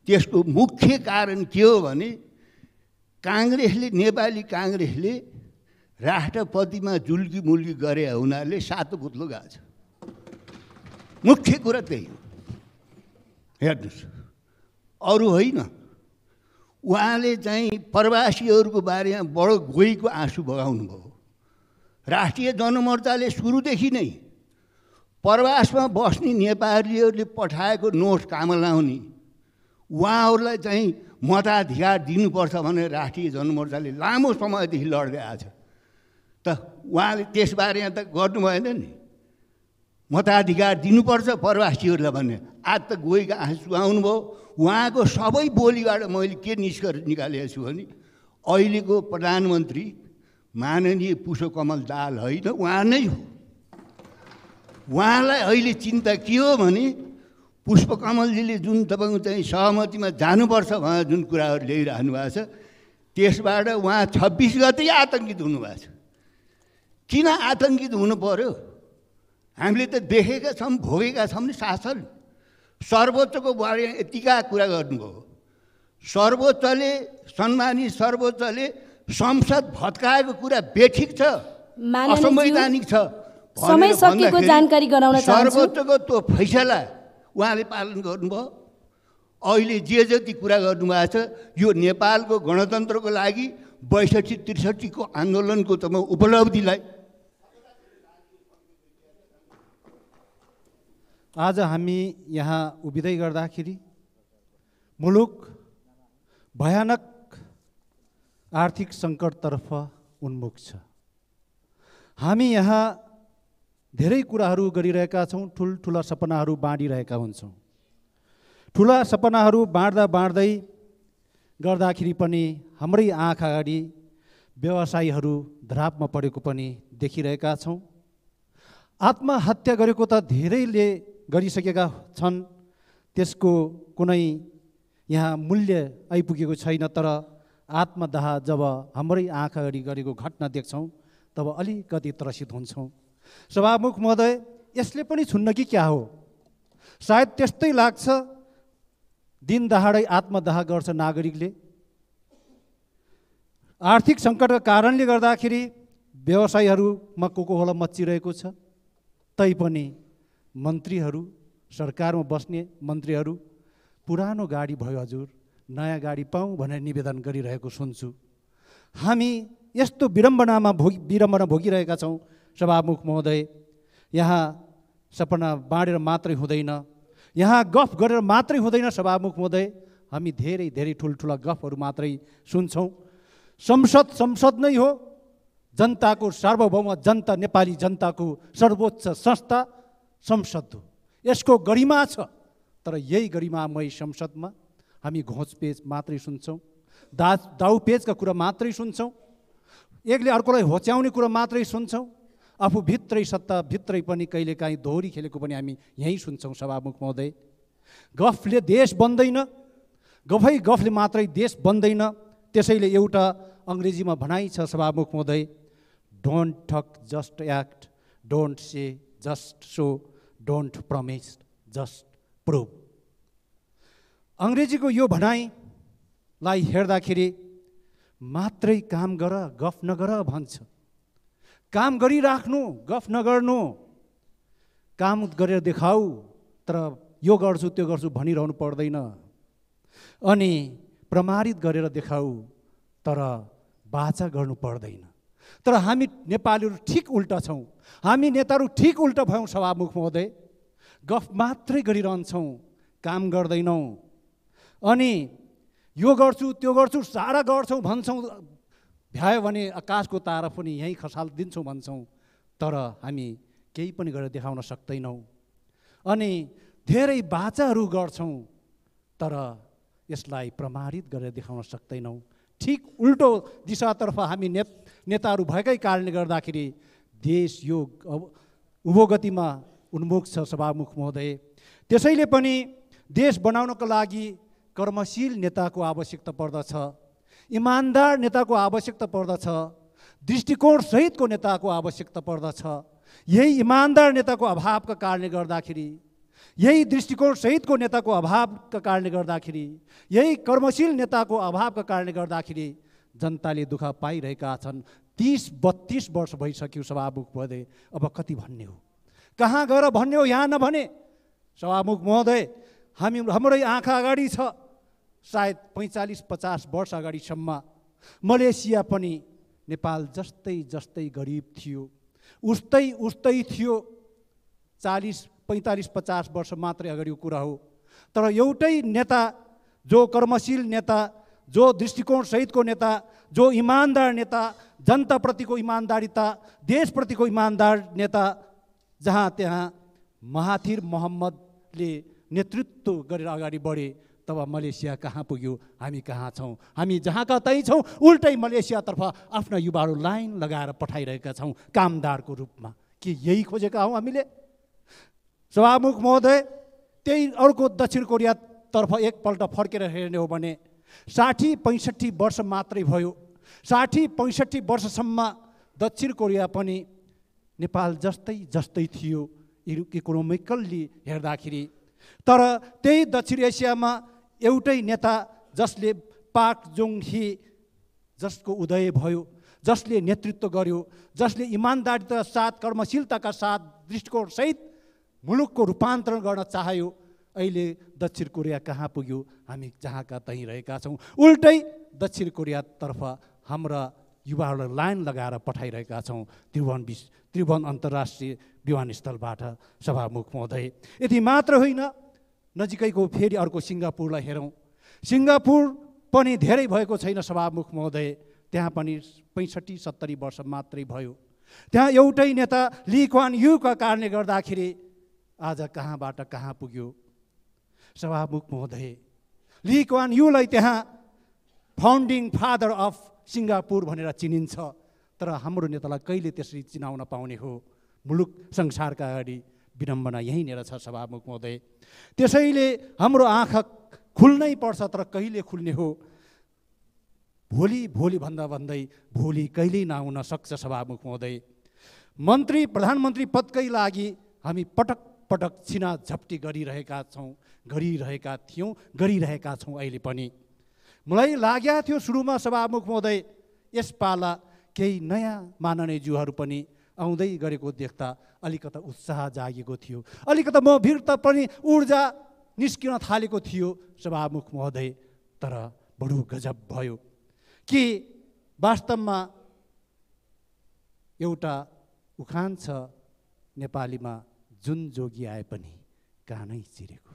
त्यसको मुख्य कारण के हो भने काङ्ग्रेसले, नेपाली काङ्ग्रेसले राष्ट्रपतिमा जुल्की मुल्की गरे हुनाले 7 पुत्लो गएको छ। मुख्य कुरा त्यही हो। हेर्नुहोस्, अरू होइन। उहाँले चाहिँ प्रवासीहरूको बारेमा बडो गोहीको आँसु बगाउनु भयो। राष्ट्रिय जनमोर्चाले सुरुदेखि नै प्रवासमा बस्ने नेपालीहरूले पठाएको नोट काम लाउने, उहाँहरूलाई चाहिँ मताधिकार दिनुपर्छ भनेर राष्ट्रिय जनमोर्चाले लामो समयदेखि लड्दै आएको छ। त उहाँले त्यसबारेमा त गर्नु भएन नि। मताधिकार दिनुपर्छ प्रवासीहरूलाई भन्ने आज त गोहीको आँसु सुहाउनु भयो। उहाँको सबै बोलीबाट मैले के निष्कर्ष निकालेको छु भने अहिलेको प्रधानमन्त्री माननीय पुष्पकमल दाहाल होइन, उहाँ नै हो। उहाँलाई अहिले चिन्ता के हो भने पुष्पकमलजीले जुन तपाईँको चाहिँ सहमतिमा जानुपर्छ भनेर जुन कुराहरू ल्याइरहनु भएको छ त्यसबाट उहाँ 26 गते आतङ्कित हुनुभएको छ। किन आतङ्कित हुनु पर्यो? हामीले त देखेका छौँ, भोगेका छौँ नि शासन। सर्वोच्चको बारेमा यतिका कुरा गर्नुभयो। सर्वोच्चले, सम्मानित सर्वोच्चले संसद भत्काएको कुरा बेठिक छ, असंवैधानिक छ। समय सकिएको जानकारी गराउन चाहन्छु। सर्वोच्चको त्यो फैसला उहाँले पालन गर्नुभयो। अहिले जे जति कुरा गर्नुभएको छ यो नेपालको गणतन्त्रको लागि 62-63 को आन्दोलनको तपाईँ उपलब्धिलाई आज हामी यहाँ उभिँदै गर्दाखेरि मुलुक भयानक आर्थिक सङ्कटतर्फ उन्मुख छ। हामी यहाँ धेरै कुराहरू गरिरहेका छौँ, ठुल्ठुला सपनाहरू बाँडिरहेका हुन्छौँ। ठुला सपनाहरू बाँड्दै गर्दाखेरि पनि हाम्रै आँखा अगाडि व्यवसायीहरू धरापमा परेको पनि देखिरहेका छौँ। आत्महत्या गरेको त धेरैले गरिसकेका छन्, त्यसको कुनै यहाँ मूल्य आइपुगेको छैन। तर आत्मदाह जब हाम्रै आँखा अगाडि गरेको घटना देख्छौँ तब अलिकति त्रसित हुन्छौँ। सभामुख महोदय, यसले पनि छुन्न कि क्या हो? सायद त्यस्तै लाग्छ। दिन दहाडै आत्मदाह गर्छ नागरिकले। आर्थिक सङ्कटका कारणले गर्दाखेरि व्यवसायीहरूमा कोकोहोला मच्चिरहेको छ। तैपनि मन्त्रीहरू, सरकारमा बस्ने मन्त्रीहरू पुरानो गाडी भयो हजुर, नयाँ गाडी पाऊँ भनेर निवेदन गरिरहेको सुन्छु। हामी यस्तो विडम्बना भोगिरहेका छौँ। सभामुख महोदय, यहाँ सपना बाँडेर मात्रै हुँदैन, यहाँ गफ गरेर मात्रै हुँदैन। सभामुख महोदय, हामी धेरै धेरै ठुल्ठुला गफहरू मात्रै सुन्छौँ। संसद नै हो जनताको सार्वभौम, जनता, नेपाली जनताको सर्वोच्च संस्था संसद हो। यसको गरिमा छ। तर यही गरिमामय संसदमा हामी घोचपेच मात्रै सुन्छौँ, दाउपेचका कुरा मात्रै सुन्छौँ, एकले अर्कोलाई होच्याउने कुरा मात्रै सुन्छौँ। आफू भित्रै सत्ता भित्रै पनि कहिलेकाहीँ दोहोरी खेलेको पनि हामी यहीँ सुन्छौँ। सभामुख महोदय, गफले देश बन्दैन, गफले मात्रै देश बन्दैन। त्यसैले एउटा अङ्ग्रेजीमा भनाइ छ सभामुख महोदय, don't talk just act, don't say just show, don't promise just prove. अङ्ग्रेजीको यो भनाइलाई हेर्दाखेरि मात्रै काम गर, गफ नगर भन्छ। काम गरिराख्नु, गफ नगर्नु। काम गरेर देखाऊ, तर यो गर्छु त्यो गर्छु भनिरहनु पर्दैन। अनि प्रमाणित गरेर देखाऊ तर वाचा गर्नु पर्दैन। तर हामी नेपालीहरू ठिक उल्टा छौँ। हामी नेताहरू ठिक उल्टा भयौँ सभामुख महोदय। गफ मात्रै गरिरहन्छौँ, काम गर्दैनौँ। अनि यो गर्छु त्यो गर्छु सारा गर्छौँ भन्छौँ, भ्यायो भने आकाशको तारा पनि यहीँ खसालिदिन्छौँ भन्छौँ, तर हामी केही पनि गरेर देखाउन सक्दैनौँ। अनि धेरै वाचाहरू गर्छौँ तर यसलाई प्रमाणित गरेर देखाउन सक्दैनौँ। ठिक उल्टो दिशातर्फ हामी नेताहरू भएकै कारणले गर्दाखेरि देश यो उभोगतिमा उन्मुख छ सभामुख महोदय। त्यसैले पनि देश बनाउनको लागि कर्मशील नेताको आवश्यकता पर्दछ, इमान्दार नेताको आवश्यकता पर्दछ, दृष्टिकोण सहितको नेताको आवश्यकता पर्दछ। यही इमान्दार नेताको अभावका कारणले गर्दाखेरि, यही दृष्टिकोण सहितको नेताको अभावका कारणले गर्दाखेरि, यही कर्मशील नेताको अभावका कारणले गर्दाखेरि जनताले दुःख पाइरहेका छन्। 30-32 वर्ष भइसक्यो सभामुख महोदय। अब कति भन्ने हो, कहाँ गएर भन्ने हो, यहाँ नभने। सभामुख महोदय, हाम्रै आँखा अगाडि छ, सायद 45-50 वर्ष अगाडिसम्म मलेसिया पनि नेपाल जस्तै गरिब थियो, उस्तै थियो। 45-50 वर्ष मात्रै अगाडिको कुरा हो। तर एउटै नेता, जो कर्मशील नेता, जो दृष्टिकोण सहितको नेता, जो इमान्दार नेता, जनताप्रतिको इमान्दारिता, देशप्रतिको इमान्दार नेता, जहाँ त्यहाँ महाथिर मोहम्मदले नेतृत्व गरेर अगाडि बढे, तब मलेसिया कहाँ पुग्यो, हामी कहाँ छौँ? हामी जहाँका तै छौँ, उल्टै मलेसियातर्फ आफ्ना युवाहरू लाइन लगाएर पठाइरहेका छौँ कामदारको रूपमा। के यही खोजेका हौँ हामीले? सभामुख महोदय, त्यही अर्को दक्षिण कोरियातर्फ एकपल्ट फर्केर हेर्ने हो भने 60-65 वर्ष मात्रै भयो। 60-65 वर्षसम्म दक्षिण कोरिया पनि नेपाल जस्तै थियो इकोनोमिकल्ली हेर्दाखेरि। तर त्यही दक्षिण एसियामा एउटै नेता, जसले पाक जोङ ही, जसको उदय भयो, जसले नेतृत्व गर्यो, जसले इमान्दारिता साथ, कर्मशीलताका साथ, दृष्टिकोण सहित मुलुकको रूपान्तरण गर्न चाह्यो, अहिले दक्षिण कोरिया कहाँ पुग्यो? हामी जहाँका तहीँ रहेका छौँ। उल्टै दक्षिण कोरियातर्फ हाम्रा युवाहरूलाई लाइन लगाएर पठाइरहेका छौँ त्रिभुवन अन्तर्राष्ट्रिय विमानस्थलबाट। सभामुख महोदय, यति मात्र होइन, नजिकैको फेरि अर्को सिङ्गापुरलाई हेरौँ। सिङ्गापुर पनि धेरै भएको छैन सभामुख महोदय, त्यहाँ पनि 65-70 वर्ष मात्रै भयो। त्यहाँ एउटै नेता ली क्वान यूका कारणले गर्दाखेरि आज कहाँबाट कहाँ पुग्यो? सभामुख महोदय, ली क्वान यूलाई त्यहाँ फाउन्डिङ फादर अफ सिङ्गापुर भनेर चिनिन्छ, तर हाम्रो नेतालाई कहिले त्यसरी चिनाउन पाउने हो? मुलुक संसारका अगाडि विडम्बना यहीँनिर छ सभामुख महोदय। त्यसैले हाम्रो आँखा खुल्नै पर्छ, तर कहिले खुल्ने हो? भोलि भन्दै भोलि कहिल्यै नआउन सक्छ सभामुख महोदय। मन्त्री प्रधानमन्त्री पदकै लागि हामी पटक छिना झप्टी गरिरहेका थियौँ, गरिरहेका छौँ अहिले पनि। मलाई लागेको थियो सुरुमा सभामुख महोदय, यसपाला केही नयाँ माननीयज्यूहरू पनि आउँदै गरेको देख्दा अलिकता उत्साह जागेको थियो, अलिकता म भित्र पनि ऊर्जा निस्किन थालेको थियो सभामुख महोदय। तर बडो गजब भयो कि वास्तवमा एउटा उखान छ नेपालीमा, जुन जोगी आए पनि कानै चिरेको।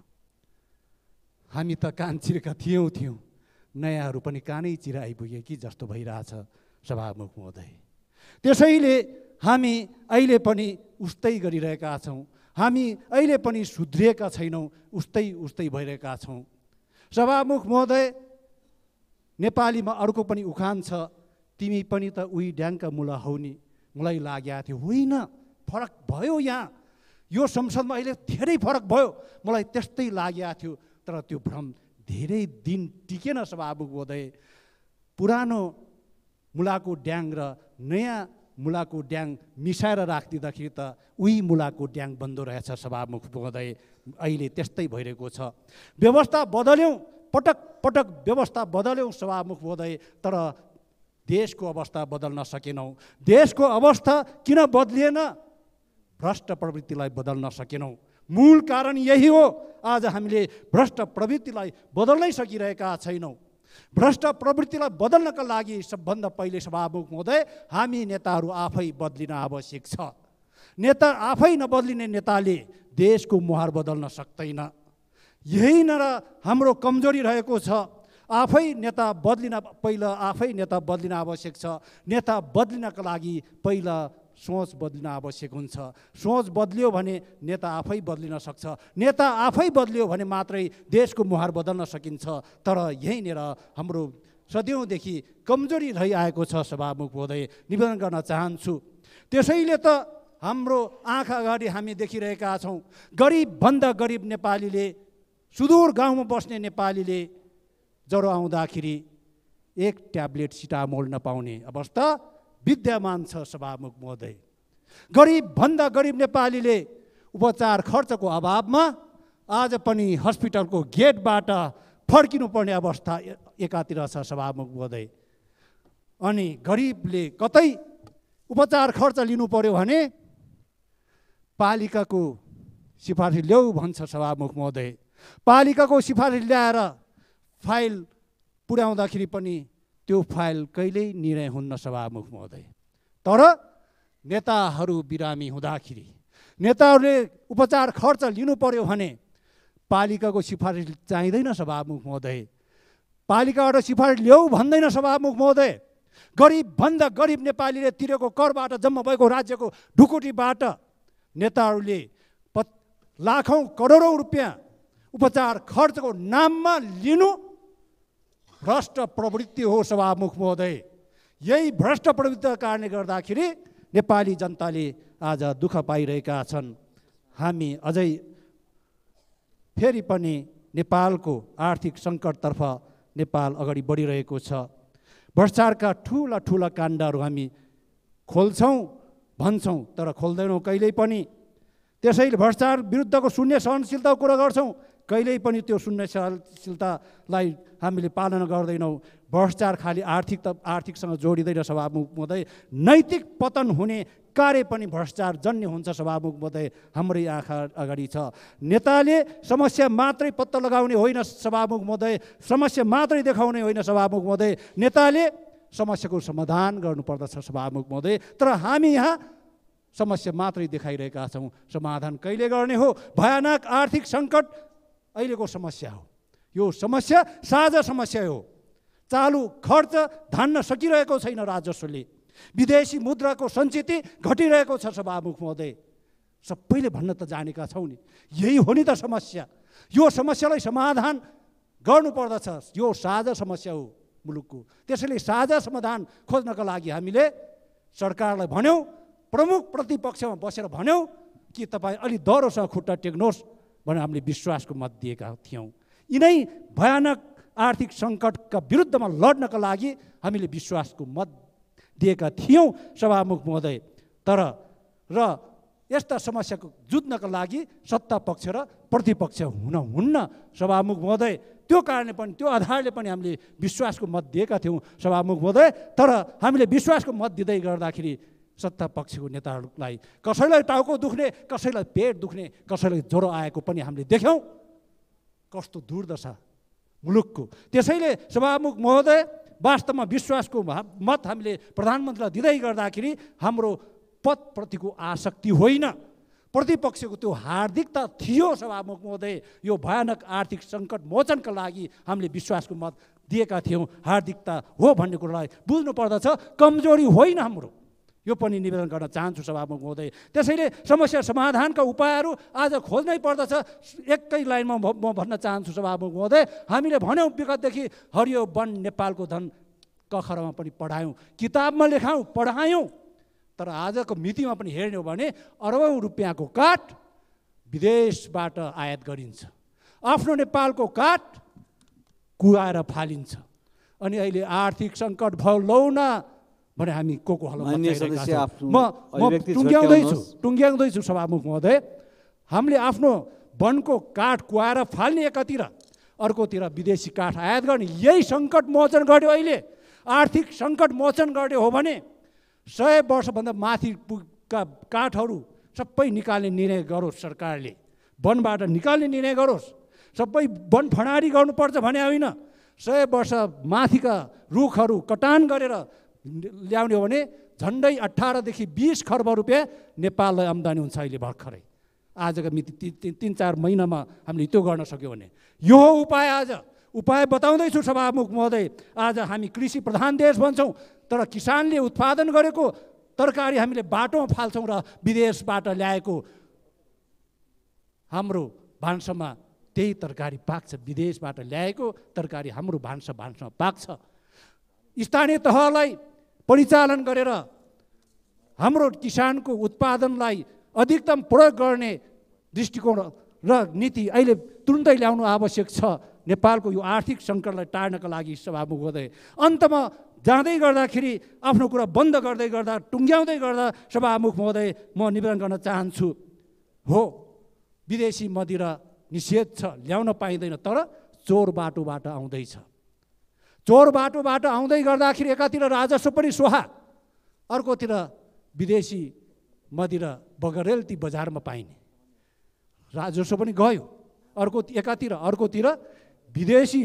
हामी त कान चिरेका थियौँ, नयाँहरू पनि कानै चिर आइपुगे कि जस्तो भइरहेछ सभामुख महोदय। त्यसैले हामी अहिले पनि उस्तै गरिरहेका छौँ, हामी अहिले पनि सुध्रिएका छैनौँ, उस्तै भइरहेका छौँ। सभामुख महोदय, नेपालीमा अर्को पनि उखान छ, तिमी पनि त उही ड्याङका मुला हौ नि। मलाई लागेको थियो होइन, फरक भयो। यहाँ यो संसदमा अहिले धेरै फरक भयो, मलाई त्यस्तै लागेको थियो। तर त्यो भ्रम धेरै दिन टिकेन सभामुख महोदय। पुरानो मुलाको ड्याङ र नयाँ मुलाको ड्याङ मिसाएर राखिदिँदाखेरि त उही मुलाको ड्याङ बन्दो रहेछ सभामुख महोदय। अहिले त्यस्तै भइरहेको छ। व्यवस्था बदल्यौँ, पटक व्यवस्था बदल्यौँ सभामुख महोदय, तर देशको अवस्था बदल्न सकेनौँ। देशको अवस्था किन बदलिएन? भ्रष्ट प्रवृत्तिलाई बदल्न सकेनौँ, मूल कारण यही हो। आज हामीले भ्रष्ट प्रवृत्तिलाई बदल्नै सकिरहेका छैनौँ। भ्रष्ट प्रवृत्तिलाई बदल्नका लागि सबभन्दा पहिले सभामुख महोदय हामी नेताहरू आफै बदलिन आवश्यक छ। नेता आफै नबदलिने नेताले देशको मुहार बदल्न सक्दैन। यही न हाम्रो कमजोरी रहेको छ। आफै नेता बदलिन आवश्यक छ। नेता बदलिनका लागि पहिला सोच बदलिन आवश्यक हुन्छ। सोच बदलियो भने नेता आफै बदलिन सक्छ। नेता आफै बदलियो भने मात्रै देशको मुहार बदल्न सकिन्छ। तर यहीँनिर हाम्रो सदियौँदेखि कमजोरी रहिआएको छ सभामुख महोदय, निवेदन गर्न चाहन्छु। त्यसैले त हाम्रो आँखा अगाडि हामी देखिरहेका छौँ, गरिबभन्दा गरिब नेपालीले, सुदूर गाउँमा बस्ने नेपालीले ज्वरो आउँदाखेरि एक ट्याब्लेट सिटामोल नपाउने अवस्था विद्यमान छ सभामुख महोदय। गरिबभन्दा गरिब नेपालीले उपचार खर्चको अभावमा आज पनि हस्पिटलको गेटबाट फर्किनुपर्ने अवस्था एकातिर छ सभामुख महोदय। अनि गरिबले कतै उपचार खर्च लिनु पर्यो भने पालिकाको सिफारिस ल्याऊ भन्छ सभामुख महोदय। पालिकाको सिफारिस ल्याएर फाइल पुर्याउँदाखेरि पनि त्यो फाइल कहिल्यै निर्णय हुन्न सभामुख महोदय। तर नेताहरू बिरामी हुँदाखेरि, नेताहरूले उपचार खर्च लिनु पर्यो भने पालिकाको सिफारिस चाहिँदैन सभामुख महोदय। पालिकाबाट सिफारिस ल्याऊ भन्दैन सभामुख महोदय। गरिबभन्दा गरिब नेपालीले तिरेको करबाट, जम्मा भएको राज्यको ढुकुटीबाट नेताहरूले लाखौँ करोडौँ रुपियाँ उपचार खर्चको नाममा लिनु भ्रष्ट प्रवृत्ति हो सभामुख महोदय। यही भ्रष्ट प्रवृत्तिका कारणले गर्दाखेरि नेपाली जनताले आज दुःख पाइरहेका छन्। हामी अझै फेरि पनि नेपालको आर्थिक सङ्कटतर्फ नेपाल अगाडि बढिरहेको छ। भ्रष्टाचारका ठुला ठुला काण्डहरू हामी खोल्छौँ भन्छौँ तर खोल्दैनौँ कहिल्यै पनि। त्यसैले भ्रष्टाचार विरुद्धको शून्य सहनशीलताको कुरा गर्छौँ, कहिल्यै पनि त्यो शून्य सहनशीलतालाई हामीले पालना गर्दैनौँ। भ्रष्टाचार खालि आर्थिकसँग जोडिँदैन सभामुख महोदय, नैतिक पतन हुने कार्य पनि भ्रष्टाचार जन्य हुन्छ सभामुख महोदय। हाम्रै आँखा अगाडि छ। नेताले समस्या मात्रै पत्ता लगाउने होइन सभामुख महोदय, समस्या मात्रै देखाउने होइन सभामुख महोदय। नेताले समस्याको समाधान गर्नुपर्दछ सभामुख महोदय। तर हामी यहाँ समस्या मात्रै देखाइरहेका छौँ, समाधान कहिले गर्ने हो? भयानक आर्थिक सङ्कट अहिलेको समस्या हो। यो समस्या साझा समस्या हो। चालु खर्च धान्न सकिरहेको छैन राजस्वले। विदेशी मुद्राको सञ्चित घटिरहेको छ सभामुख महोदय। सबैले भन्न त जानेका छौँ नि, यही हो नि त समस्या। यो समस्यालाई समाधान गर्नुपर्दछ। यो साझा समस्या हो मुलुकको। त्यसैले साझा समाधान खोज्नका लागि हामीले सरकारलाई भन्यौँ, प्रमुख प्रतिपक्षमा बसेर भन्यौँ कि तपाईँ अलि दह्रोसँग खुट्टा टेक्नुहोस् भनेर हामीले विश्वासको मत दिएका थियौँ। यिनै भयानक आर्थिक सङ्कटका विरुद्धमा लड्नका लागि हामीले विश्वासको मत दिएका थियौँ सभामुख महोदय। तर यस्ता समस्याको जुझ्नका लागि सत्ता पक्ष र प्रतिपक्ष हुन्न सभामुख महोदय। त्यो कारणले पनि, त्यो आधारले पनि हामीले विश्वासको मत दिएका थियौँ सभामुख महोदय। तर हामीले विश्वासको मत दिँदै गर्दाखेरि सत्ता पक्षको नेताहरूलाई कसैलाई टाउको दुख्ने, कसैलाई पेट दुख्ने, कसैलाई ज्वरो आएको पनि हामीले देख्यौँ। कस्तो दुर्दशा मुलुकको। त्यसैले सभामुख महोदय, वास्तवमा विश्वासको मत हामीले प्रधानमन्त्रीलाई दिँदै गर्दाखेरि हाम्रो पदप्रतिको आसक्ति होइन, प्रतिपक्षको त्यो हार्दिकता थियो सभामुख महोदय। यो भयानक आर्थिक सङ्कट मोचनका लागि हामीले विश्वासको मत दिएका थियौँ। हार्दिकता हो भन्ने कुरालाई बुझ्नु पर्दछ, कमजोरी होइन हाम्रो। यो पनि निवेदन गर्न चाहन्छु सभामुख महोदय। त्यसैले समस्या समाधानका उपायहरू आज खोज्नै पर्दछ। एकै लाइनमा म भन्न चाहन्छु सभामुख महोदय, हामीले भन्यौँ विगतदेखि हरियो वन नेपालको धन कखरमा पनि पढायौँ, किताबमा लेखायौँ, पढायौँ। तर आजको मितिमा पनि हेर्ने हो भने अरबौँ रुपियाँको काठ विदेशबाट आयात गरिन्छ। आफ्नो नेपालको काठ कुहाएर फालिन्छ। अनि अहिले आर्थिक सङ्कट भयो लौ न भने हामी को म टुङ्ग्याउँदैछु सभामुख महोदय। हामीले आफ्नो वनको काठ कुहाएर फाल्ने एकातिर, अर्कोतिर विदेशी काठ आयात गर्ने, यही सङ्कट मोचन गर्यो। अहिले आर्थिक सङ्कट मोचन गर्ने हो भने 100 वर्षभन्दा माथिका काठहरू सबै निकाल्ने निर्णय गरोस् सरकारले। वनबाट निकाल्ने निर्णय गरोस्। सबै वन फडारी गर्नुपर्छ भने होइन, 100 वर्ष माथिका रुखहरू कटान गरेर ल्याउने हो भने झन्डै 18 देखि 20 खर्ब रुपियाँ नेपाललाई आम्दानी हुन्छ अहिले भर्खरै। आजको मिति 3-4 महिनामा हामीले त्यो गर्न सक्यो भने यो हो उपाय। आज उपाय बताउँदैछु सभामुख महोदय। आज हामी कृषि प्रधान देश भन्छौँ, तर किसानले उत्पादन गरेको तरकारी हामीले बाटोमा फाल्छौँ र विदेशबाट ल्याएको हाम्रो भान्सामा त्यही तरकारी पाक्छ। विदेशबाट ल्याएको तरकारी हाम्रो भान्सामा पाक्छ। स्थानीय तहलाई परिचालन गरेर हाम्रो किसानको उत्पादनलाई अधिकतम प्रयोग गर्ने दृष्टिकोण र नीति अहिले तुरुन्तै ल्याउनु आवश्यक छ नेपालको यो आर्थिक सङ्कटलाई टार्नका लागि। सभामुख महोदय, अन्तमा जाँदै गर्दाखेरि आफ्नो कुरा बन्द गर्दै गर्दा टुङ्ग्याउँदै गर्दा सभामुख महोदय म निवेदन गर्न चाहन्छु, हो विदेशी मदिरा निषेध छ, ल्याउन पाइँदैन, तर चोर बाटोबाट आउँदैछ। चोर बाटोबाट आउँदै गर्दाखेरि एकातिर राजस्व पनि सोहा, अर्कोतिर विदेशी मदिरा बगरेल्ती बजारमा पाइने राजस्व पनि गयो। अर्कोतिर विदेशी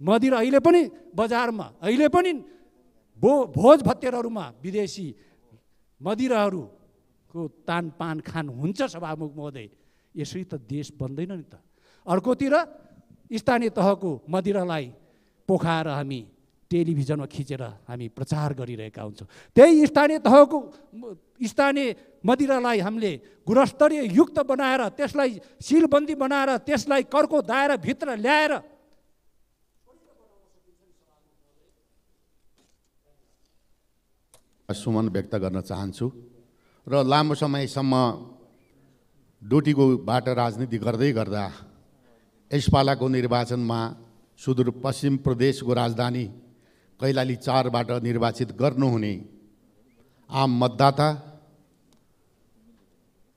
मदिरा अहिले पनि बजारमा, अहिले पनि भोज भत्तेरहरूमा विदेशी मदिराहरूको तानपान खान हुन्छ। सभामुख महोदय, यसरी त देश बन्दैन नि त। अर्कोतिर स्थानीय तहको मदिरालाई पोखाएर हामी टेलिभिजनमा खिचेर हामी प्रचार गरिरहेका हुन्छौँ। त्यही स्थानीय तहको स्थानीय मदिरालाई हामीले गुणस्तरीय युक्त बनाएर, त्यसलाई सिलबन्दी बनाएर, त्यसलाई करको दायराभित्र ल्याएर सुमन व्यक्त गर्न चाहन्छु। र लामो समयसम्म डोटीकोबाट राजनीति गर्दै गर्दा यसपालाको निर्वाचनमा सुदूरपश्चिम प्रदेशको राजधानी कैलाली 4बाट निर्वाचित गर्नुहुने आम मतदाता,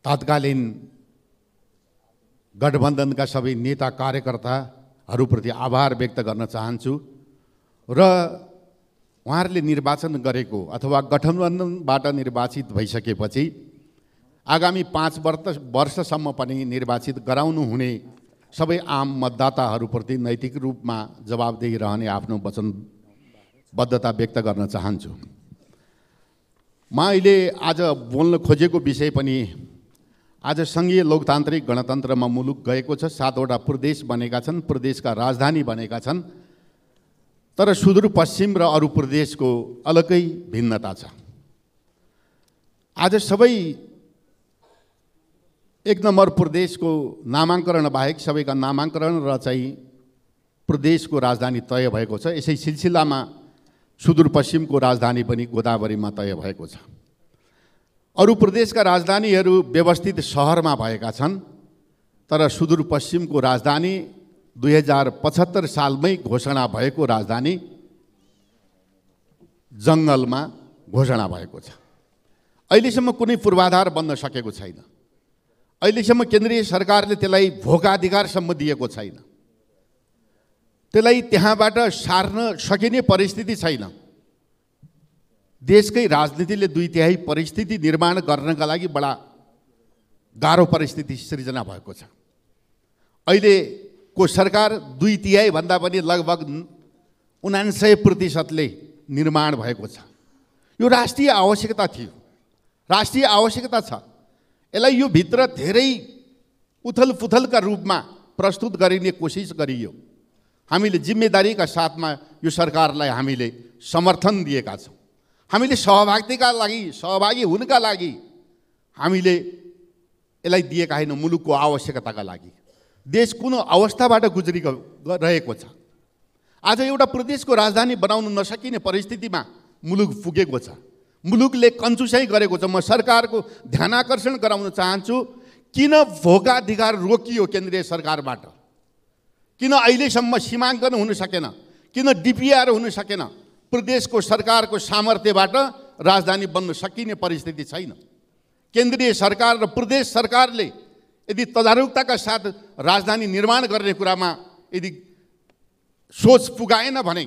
तत्कालीन गठबन्धनका सबै नेता कार्यकर्ताहरूप्रति आभार व्यक्त गर्न चाहन्छु। र उहाँहरूले निर्वाचन गरेको अथवा गठबन्धनबाट निर्वाचित भइसकेपछि आगामी 5 वर्षसम्म पनि निर्वाचित गराउनु हुने सबै आम मतदाताहरूप्रति नैतिक रूपमा जवाबदेही रहने आफ्नो वचनबद्धता व्यक्त गर्न चाहन्छु। म अहिले आज बोल्न खोजेको विषय पनि आज सङ्घीय लोकतान्त्रिक गणतन्त्रमा मुलुक गएको छ। 7वटा प्रदेश बनेका छन्, प्रदेशका राजधानी बनेका छन्, तर सुदूरपश्चिम र अरू प्रदेशको अलग्गै भिन्नता छ। आज सबै 1 नम्बर प्रदेशको नामाङ्करण बाहेक सबैका नामाङ्करण र चाहिँ प्रदेशको राजधानी तय भएको छ। यसै सिलसिलामा सुदूरपश्चिमको राजधानी पनि गोदावरीमा तय भएको छ। अरू प्रदेशका राजधानीहरू व्यवस्थित सहरमा भएका छन्, तर सुदूरपश्चिमको राजधानी 2075 सालमै घोषणा भएको राजधानी जङ्गलमा घोषणा भएको छ। अहिलेसम्म कुनै पूर्वाधार बन्न सकेको छैन। अहिलेसम्म केन्द्रीय सरकारले त्यसलाई भोकाधिकारसम्म दिएको छैन। त्यसलाई त्यहाँबाट सार्न सकिने परिस्थिति छैन। देशकै राजनीतिले 2/3 परिस्थिति निर्माण गर्नका लागि बडा गाह्रो परिस्थिति सृजना भएको छ। अहिलेको सरकार 2/3 भन्दा पनि लगभग 99% निर्माण भएको छ। यो राष्ट्रिय आवश्यकता थियो, राष्ट्रिय आवश्यकता छ। यसलाई यो भित्र धेरै उथलपुथलका रूपमा प्रस्तुत गरिने कोसिस गरियो। हामीले जिम्मेदारीका साथमा यो सरकारलाई हामीले समर्थन दिएका छौँ। हामीले सहभागी हुनका लागि हामीले यसलाई दिएका होइन, मुलुकको आवश्यकताका लागि। देश कुन अवस्थाबाट गुज्रिरहेको छ। आज एउटा प्रदेशको राजधानी बनाउन नसकिने परिस्थितिमा मुलुक पुगेको छ। मुलुकले कन्जुसाइ गरेको छ। म सरकारको ध्यानाकर्षण गराउन चाहन्छु, किन भोकाधिकार रोकियो केन्द्रीय सरकारबाट, किन अहिलेसम्म सीमाङ्कन हुन सकेन, किन डिपिआर हुन सकेन। प्रदेशको सरकारको सामर्थ्यबाट राजधानी बन्न सकिने परिस्थिति छैन। केन्द्रीय सरकार र प्रदेश सरकारले यदि तदारुकताका साथ राजधानी निर्माण गर्ने कुरामा यदि सोच पुगाएन भने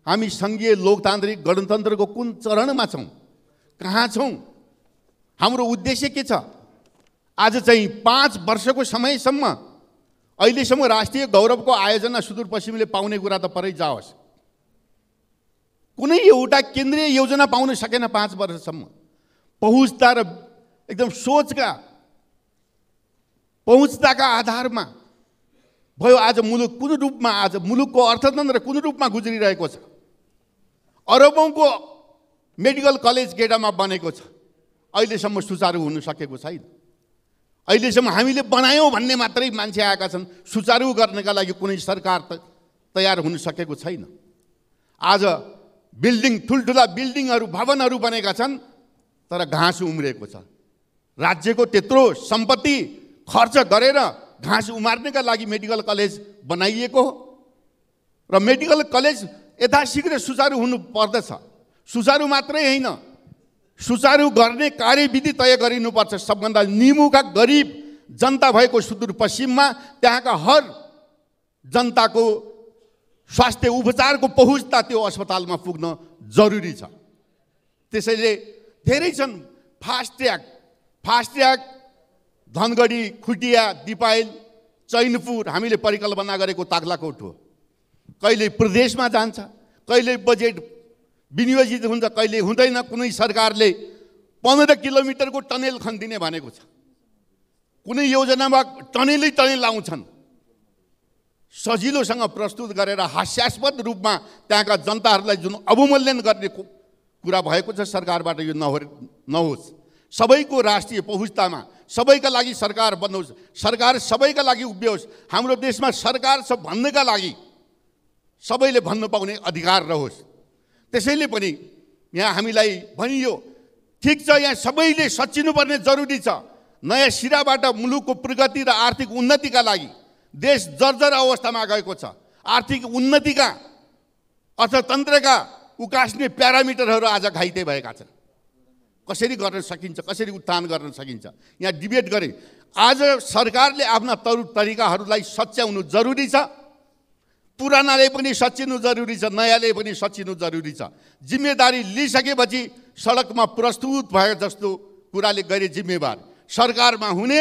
हामी सङ्घीय लोकतान्त्रिक गणतन्त्रको कुन चरणमा छौँ, कहाँ छौँ, हाम्रो उद्देश्य के छ? आज चाहिँ 5 वर्षको समयसम्म अहिलेसम्म राष्ट्रिय गौरवको आयोजना सुदूरपश्चिमले पाउने कुरा त परै जाओस्, कुनै एउटा केन्द्रीय योजना पाउन सकेन 5 वर्षसम्म। पहुँचता र एकदम पहुँचताका आधारमा भयो आज मुलुक कुन रूपमा, आज मुलुकको अर्थतन्त्र कुन रूपमा गुज्रिरहेको छ। अरबौँको मेडिकल कलेज गेडामा बनेको छ, अहिलेसम्म सुचारू हुन सकेको छैन। अहिलेसम्म हामीले बनायौँ भन्ने मात्रै मान्छे आएका छन्, सुचारू गर्नका लागि कुनै सरकार तयार हुन सकेको छैन। आज ठुल्ठुला बिल्डिङहरू भवनहरू बनेका छन्, तर घाँस उम्रेको छ। राज्यको त्यत्रो सम्पत्ति खर्च गरेर घाँस उमार्नका लागि मेडिकल कलेज बनाइएको हो र मेडिकल कलेज यथाशीघ्र सुचारू हुनु पर्दछ। सुचारू मात्रै होइन, सुचारू गर्ने कार्यविधि तय गरिनुपर्छ। सबभन्दा निमुखा गरिब जनता भएको सुदूरपश्चिममा त्यहाँका हर जनताको स्वास्थ्य उपचारको पहुँचता त्यो अस्पतालमा पुग्न जरुरी छ। त्यसैले धेरै छन् फास्ट ट्र्याक धनगढी, खुटिया, दिपायल, चैनपुर हामीले परिकल्पना गरेको ताक्लाकोट हो। कहिले प्रदेशमा जान्छ, कहिले बजेट विनियोजित हुन्छ, कहिले हुँदैन। कुनै सरकारले 15 किलोमिटरको टनेल खनिदिने भनेको छ, कुनै योजनामा टनेल लाउँछन्। सजिलोसँग प्रस्तुत गरेर हास्यास्पद रूपमा त्यहाँका जनताहरूलाई जुन अवमूल्यन गर्ने कुरा भएको छ सरकारबाट, यो नहोस्। सबैको राष्ट्रिय पहुँचतामा सबैका लागि सरकार बन्नुहोस्, सरकार सबैका लागि उभियोस्। हाम्रो देशमा सरकार छ भन्नका लागि सबैले भन्न पाउने अधिकार रहोस्। त्यसैले पनि यहाँ हामीलाई भनियो, ठिक छ, यहाँ सबैले सच्चिनुपर्ने जरुरी छ। नयाँ सिराबाट मुलुकको प्रगति र आर्थिक उन्नतिका लागि देश जर्जर अवस्थामा गएको छ। आर्थिक उन्नतिका, अर्थतन्त्रका उकास्ने प्यारामिटरहरू आज घाइते भएका छन्। कसरी गर्न सकिन्छ, कसरी उत्थान गर्न सकिन्छ, यहाँ डिबेट गरे। आज सरकारले आफ्ना तरिकाहरूलाई सच्याउनु जरुरी छ। पुरानाले पनि सच्चिनु जरुरी छ, नयाँले पनि सच्चिनु जरुरी छ। जिम्मेदारी लिइसकेपछि सडकमा प्रस्तुत भए जस्तो कुराले गरे जिम्मेवार सरकारमा हुने,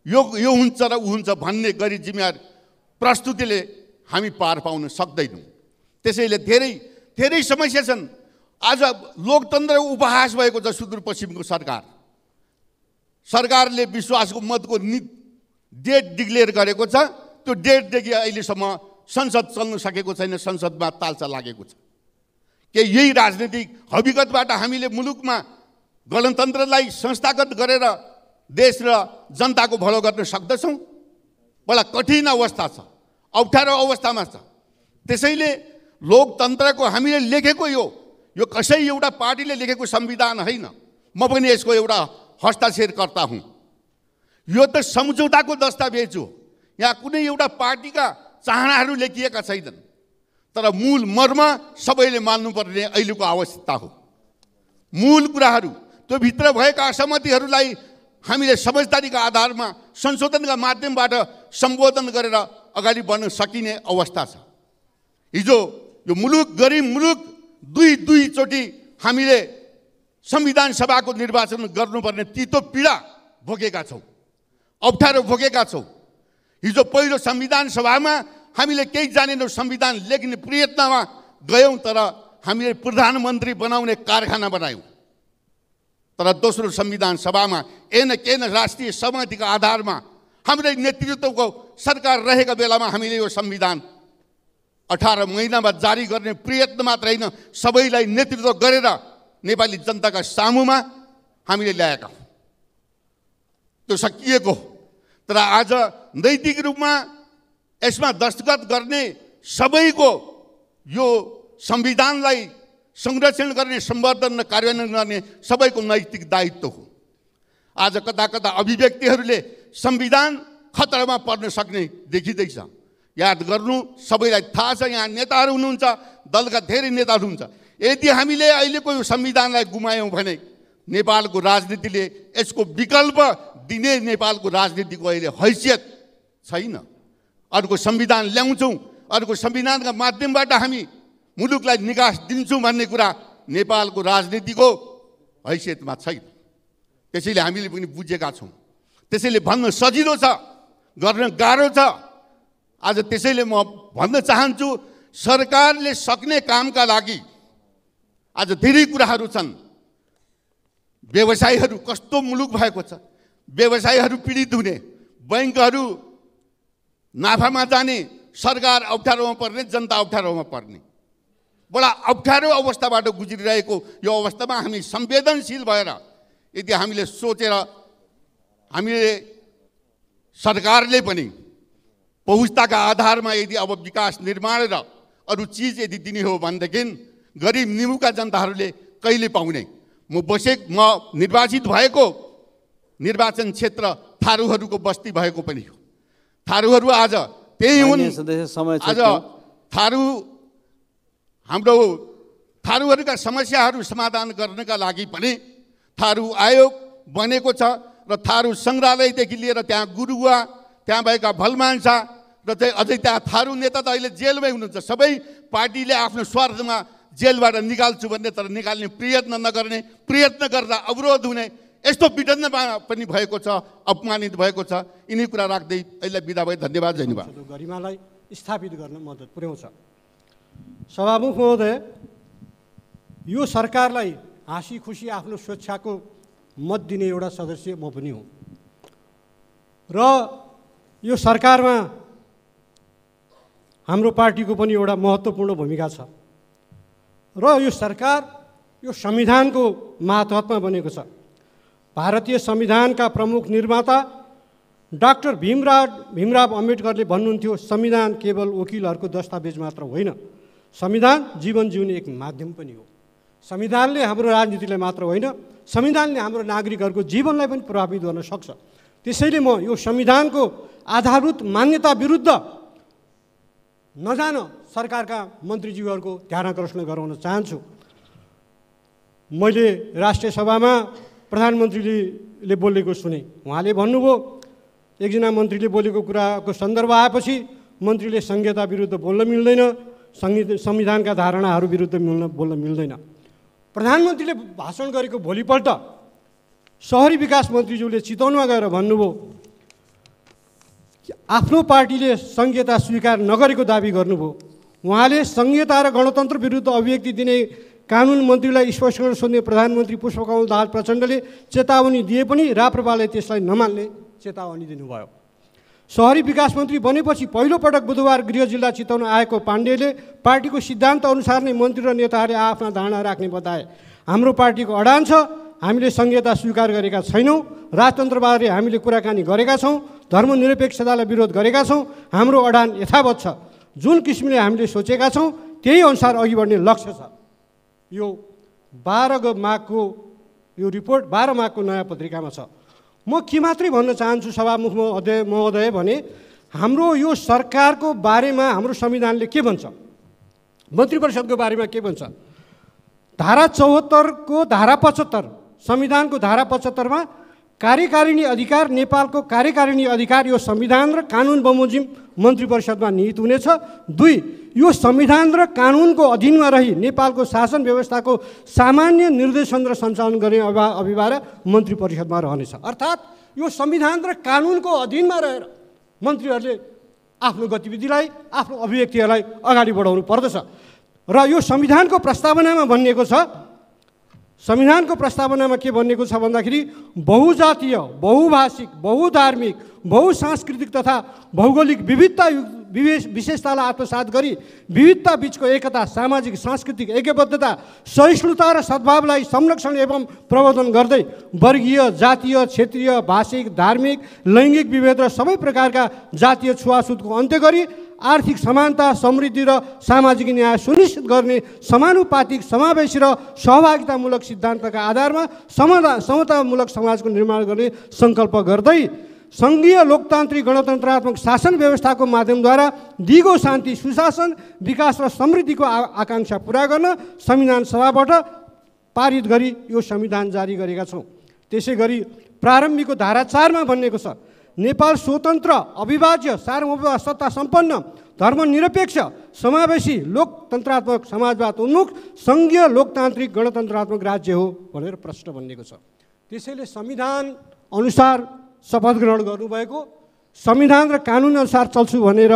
यो हुन्छ र ऊ हुन्छ भन्ने गरी जिम्मेवार प्रस्तुतिले हामी पार पाउन सक्दैनौँ। त्यसैले धेरै समस्या छन्। आज लोकतन्त्र उपहास भएको छ सुदूरपश्चिमको सरकारले विश्वासको मतको डेट डिक्लेयर गरेको छ। त्यो डेटदेखि अहिलेसम्म संसद चल्न सकेको छैन, संसदमा तालचा लागेको छ। के यही राजनीतिक हकीकतबाट हामीले मुलुकमा गणतन्त्रलाई संस्थागत गरेर देश र जनताको भलो गर्न सक्दछौँ? बडा कठिन अवस्था छ, अप्ठ्यारो अवस्थामा छ। त्यसैले लोकतन्त्रको हामीले लेखेको यो कसै एउटा पार्टीले लेखेको संविधान होइन। म पनि यसको एउटा हस्ताक्षरकर्ता हुँ। यो त सम्झौताको दस्तावेज हो। यहाँ कुनै एउटा पार्टीका चाहनाहरू लेखिएका छैनन्, तर मूल मर्म सबैले मान्नुपर्ने अहिलेको आवश्यकता हो। मूल कुराहरू, त्यो भित्र भएका असहमतिहरूलाई हामीले समझदारीका आधारमा संशोधनका माध्यमबाट सम्बोधन गरेर अगाडि बढ्न सकिने अवस्था छ। हिजो यो मुलुक गरिब मुलुक दुईचोटि हामीले संविधान सभाको निर्वाचन गर्नुपर्ने तितो पीडा भोगेका छौँ, अप्ठ्यारो भोगेका छौँ। हिजो पहिलो संविधान सभामा हामीले केही जानेनौँ, संविधान लेख्ने प्रयत्नमा गयौँ, तर हामीले प्रधानमन्त्री बनाउने कारखाना बनायौँ। तर दोस्रो संविधान सभामा केन राष्ट्रिय सहमतिका आधारमा हाम्रो नेतृत्वको सरकार रहेका बेलामा हामीले यो संविधान 18 महिनामा जारी गर्ने प्रयत्न मात्र होइन, सबैलाई नेतृत्व गरेर नेपाली जनताका सामुमा हामीले ल्याएका हौँ। त्यो सकिएको। तर आज नैतिक रूपमा यसमा दस्तखत गर्ने सबैको यो संविधानलाई संरक्षण गर्ने, सम्वर्धन र कार्यान्वयन गर्ने सबैको नैतिक दायित्व हो। आज कता कता अभिव्यक्तिहरूले संविधान खतरामा पर्न सक्ने देखिँदैछ। याद गर्नु, सबैलाई थाहा छ, यहाँ नेताहरू हुनुहुन्छ, दलका धेरै नेताहरू हुनुहुन्छ। यदि हामीले अहिलेको यो संविधानलाई गुमायौँ भने नेपालको राजनीतिले यसको विकल्प दिने नेपालको राजनीतिको अहिले हैसियत छैन। अर्को संविधान ल्याउँछौँ, अर्को संविधानका माध्यमबाट हामी मुलुकलाई निकास दिन्छौँ भन्ने कुरा नेपालको राजनीतिको हैसियतमा छैन। त्यसैले हामीले पनि बुझेका छौँ। त्यसैले भन्न सजिलो छ, गर्न गाह्रो छ। आज त्यसैले म भन्न चाहन्छु, सरकारले सक्ने कामका लागि आज धेरै कुराहरू छन्। व्यवसायीहरू कस्तो मुलुक भएको छ, व्यवसायीहरू पीडित हुने, बैंकहरू नाफामा जाने, सरकार अप्ठ्यारोमा पर्ने, जनता अप्ठ्यारोमा पर्ने, बडा अप्ठ्यारो अवस्थाबाट गुज्रिरहेको यो अवस्थामा हामी संवेदनशील भएर यदि हामीले सोचेर हामीले सरकारले पनि पहुँचताका आधारमा यदि अब विकास निर्माण र अरू चिज यदि दिने हो भनेदेखि गरिब निमुखका जनताहरूले कहिले पाउने। म निर्वाचित भएको निर्वाचन क्षेत्र थारूहरूको बस्ती भएको पनि हो। थारूहरू आज त्यही हुन्। आज हाम्रो थारूहरूका समस्याहरू समाधान गर्नका लागि पनि थारू आयोग बनेको छ र थारू सङ्ग्रहालयदेखि लिएर त्यहाँ गुरुवा, त्यहाँ भएका भलमान्छा र चाहिँ अझै त्यहाँ थारू नेता त अहिले जेलमै हुनुहुन्छ। सबै पार्टीले आफ्नो स्वार्थमा जेलबाट निकाल्छु भन्ने तर निकाल्ने प्रयत्न नगर्ने, प्रयत्न गर्दा अवरोध हुने, यस्तो विडम्बना पनि भएको छ, अपमानित भएको छ। यिनी कुरा राख्दै अहिले बिदा भए। धन्यवाद। धन्यवाद। गरिमालाई स्थापित गर्न मद्दत पुर्याउँछ। सभामुख महोदय, यो सरकारलाई हाँसी खुसी आफ्नो स्वेच्छाको मत दिने एउटा सदस्य म पनि हुँ र यो सरकारमा हाम्रो पार्टीको पनि एउटा महत्त्वपूर्ण भूमिका छ र यो सरकार यो संविधानको मातहतमा बनेको छ। भारतीय संविधानका प्रमुख निर्माता डाक्टर भीमराव अम्बेडकरले भन्नुहुन्थ्यो, संविधान केवल वकिलहरूको दस्तावेज मात्र होइन, संविधान जीवन जिउने एक माध्यम पनि हो। संविधानले हाम्रो राजनीतिलाई मात्र होइन, संविधानले हाम्रो नागरिकहरूको जीवनलाई पनि प्रभावित गर्न सक्छ। त्यसैले म यो संविधानको आधारभूत मान्यता विरुद्ध नजान सरकारका मन्त्रीज्यूहरूको ध्यान आकर्षण गराउन चाहन्छु। मैले राष्ट्रिय सभामा प्रधानमन्त्रीले बोलेको सुने। उहाँले भन्नुभयो, एकजना मन्त्रीले बोलेको कुराको सन्दर्भ आएपछि मन्त्रीले संहिता विरुद्ध बोल्न मिल्दैन, संविधानका धारणाहरू विरुद्ध बोल्न मिल्दैन। प्रधानमन्त्रीले भाषण गरेको भोलिपल्ट शहरी विकास मन्त्रीज्यूले चितवनमा गएर भन्नुभयो, आफ्नो पार्टीले संहिता स्वीकार नगरेको दाबी गर्नुभयो। उहाँले संहिता र गणतन्त्र विरुद्ध अभिव्यक्ति दिने कानुन मन्त्रीलाई स्पष्टीकरण सोध्ने प्रधानमन्त्री पुष्पकमल दाहाल प्रचण्डले चेतावनी दिए पनि राप्रपाले त्यसलाई नमान्ने चेतावनी दिनुभयो। शहरी विकास मन्त्री बनेपछि पहिलोपटक बुधबार गृह जिल्ला चितवन आएको पाण्डेले पार्टीको सिद्धान्त अनुसार नै मन्त्री र नेताहरूले आफ्ना धारणा राख्ने बताए। हाम्रो पार्टीको अडान छ, हामीले संहिता स्वीकार गरेका छैनौँ, राजतन्त्रबारे हामीले कुराकानी गरेका छौँ, धर्मनिरपेक्षतालाई विरोध गरेका छौँ, हाम्रो अडान यथावत छ। जुन किसिमले हामीले सोचेका छौँ त्यही अनुसार अघि बढ्ने लक्ष्य छ। यो 12 माघको यो रिपोर्ट 12 माघको नयाँ पत्रिकामा छ। म के मात्रै भन्न चाहन्छु सभामुख महोदय भने, हाम्रो यो सरकारको बारेमा हाम्रो संविधानले के भन्छ, मन्त्री परिषदको बारेमा के भन्छ। धारा 74 को धारा 75, संविधानको धारा 75 मा कार्यकारिणी अधिकार, नेपालको कार्यकारिणी अधिकार यो संविधान र कानुन बमोजिम मन्त्री परिषदमा निहित हुनेछ। 2, यो संविधान र कानुनको अधीनमा रही नेपालको शासन व्यवस्थाको सामान्य निर्देशन र सञ्चालन गर्ने अभिभार मन्त्री परिषदमा रहनेछ। अर्थात् यो संविधान र कानुनको अधीनमा रहेर मन्त्रीहरूले आफ्नो गतिविधिलाई, आफ्नो अभिव्यक्तिहरूलाई अगाडि बढाउनु पर्दछ। र यो संविधानको प्रस्तावनामा भनिएको छ, संविधानको प्रस्तावनामा के भनिएको छ भन्दाखेरि बहुजातीय, बहुभाषिक, बहुधार्मिक, बहुसांस्कृतिक तथा भौगोलिक विशेषतालाई आत्मसात गरी विविधता बीचको एकता, सामाजिक सांस्कृतिक ऐक्यबद्धता, सहिष्णुता र सद्भावलाई संरक्षण एवं प्रवर्धन गर्दै वर्गीय, जातीय, क्षेत्रीय, भाषिक, धार्मिक, लैङ्गिक विभेद र सबै प्रकारका जातीय छुवाछुतको अन्त्य गरी आर्थिक समानता, समृद्धि र सामाजिक न्याय सुनिश्चित गर्ने समानुपातिक, समावेशी र सहभागितामूलक सिद्धान्तका आधारमा समतामूलक समाजको निर्माण गर्ने सङ्कल्प गर्दै सङ्घीय लोकतान्त्रिक गणतन्त्रात्मक शासन व्यवस्थाको माध्यमद्वारा दिगो शान्ति, सुशासन, विकास र समृद्धिको आकाङ्क्षा पुरा गर्न संविधान सभाबाट पारित गरी यो संविधान जारी गरेका छौँ। त्यसै गरी प्रारम्भिक धारा 4 मा भनिएको छ, नेपाल स्वतन्त्र, अविभाज्य, सार्वभौम सत्ता सम्पन्न, धर्मनिरपेक्ष, समावेशी, लोकतन्त्रात्मक, समाजवाद उन्मुख, सङ्घीय लोकतान्त्रिक गणतन्त्रात्मक राज्य हो भनेर प्रश्न बनिएको छ। त्यसैले संविधान अनुसार शपथ ग्रहण गर्नुभएको, संविधान र कानुनअनुसार चल्छु भनेर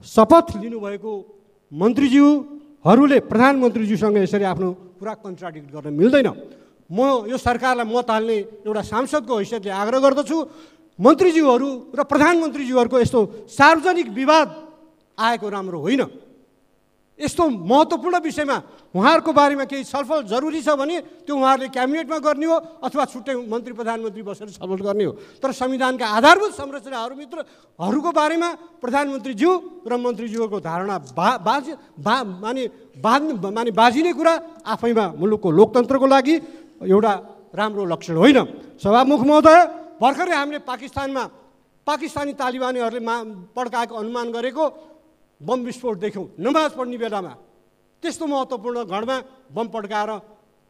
शपथ लिनुभएको मन्त्रीज्यूहरूले प्रधानमन्त्रीज्यूसँग यसरी आफ्नो कुरा कन्ट्राडिक्ट गर्न मिल्दैन। म यो सरकारलाई मत हाल्ने एउटा सांसदको हैसियतले आग्रह गर्दछु, मन्त्रीज्यूहरू र प्रधानमन्त्रीज्यूहरूको यस्तो सार्वजनिक विवाद आएको राम्रो होइन। यस्तो महत्त्वपूर्ण विषयमा उहाँहरूको बारेमा केही छलफल जरुरी छ भने त्यो उहाँहरूले क्याबिनेटमा गर्ने हो अथवा छुट्टै मन्त्री प्रधानमन्त्री बसेर छलफल गर्ने हो। तर संविधानका आधारभूत संरचनाहरूको बारेमा प्रधानमन्त्रीज्यू र मन्त्रीज्यूहरूको धारणा बाजिने कुरा आफैमा मुलुकको लोकतन्त्रको लागि एउटा राम्रो लक्षण होइन। सभामुख महोदय, भर्खरै हामीले पाकिस्तानी तालिबानीहरूले पड्काएको अनुमान गरेको बम विस्फोट देख्यौँ नमाज पढ्ने बेलामा। त्यस्तो महत्त्वपूर्ण घडमा बम पड्काएर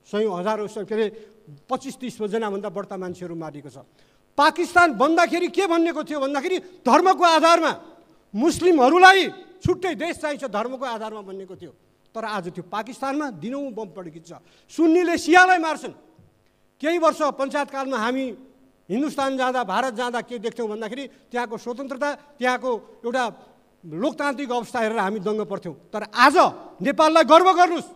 हजारौँ के अरे 25-30 जनाभन्दा बढ्ता मान्छेहरू मारिएको छ। पाकिस्तान बन्दाखेरि के भन्नेको थियो भन्दाखेरि धर्मको आधारमा मुस्लिमहरूलाई छुट्टै देश चाहिन्छ धर्मको आधारमा भन्नेको थियो। तर आज त्यो पाकिस्तानमा दिनौँ बम पड्किन्छ, सुन्नीले सियालाई मार्छन्। केही वर्ष पञ्चायतकालमा हामी हिन्दुस्तान जाँदा भारत जाँदा के देख्थ्यौँ भन्दाखेरि त्यहाँको स्वतन्त्रता, त्यहाँको एउटा लोकतान्त्रिक अवस्था हेरेर हामी दङ्ग पर्थ्यौँ। तर आज नेपाललाई गर्व गर्नुहोस्,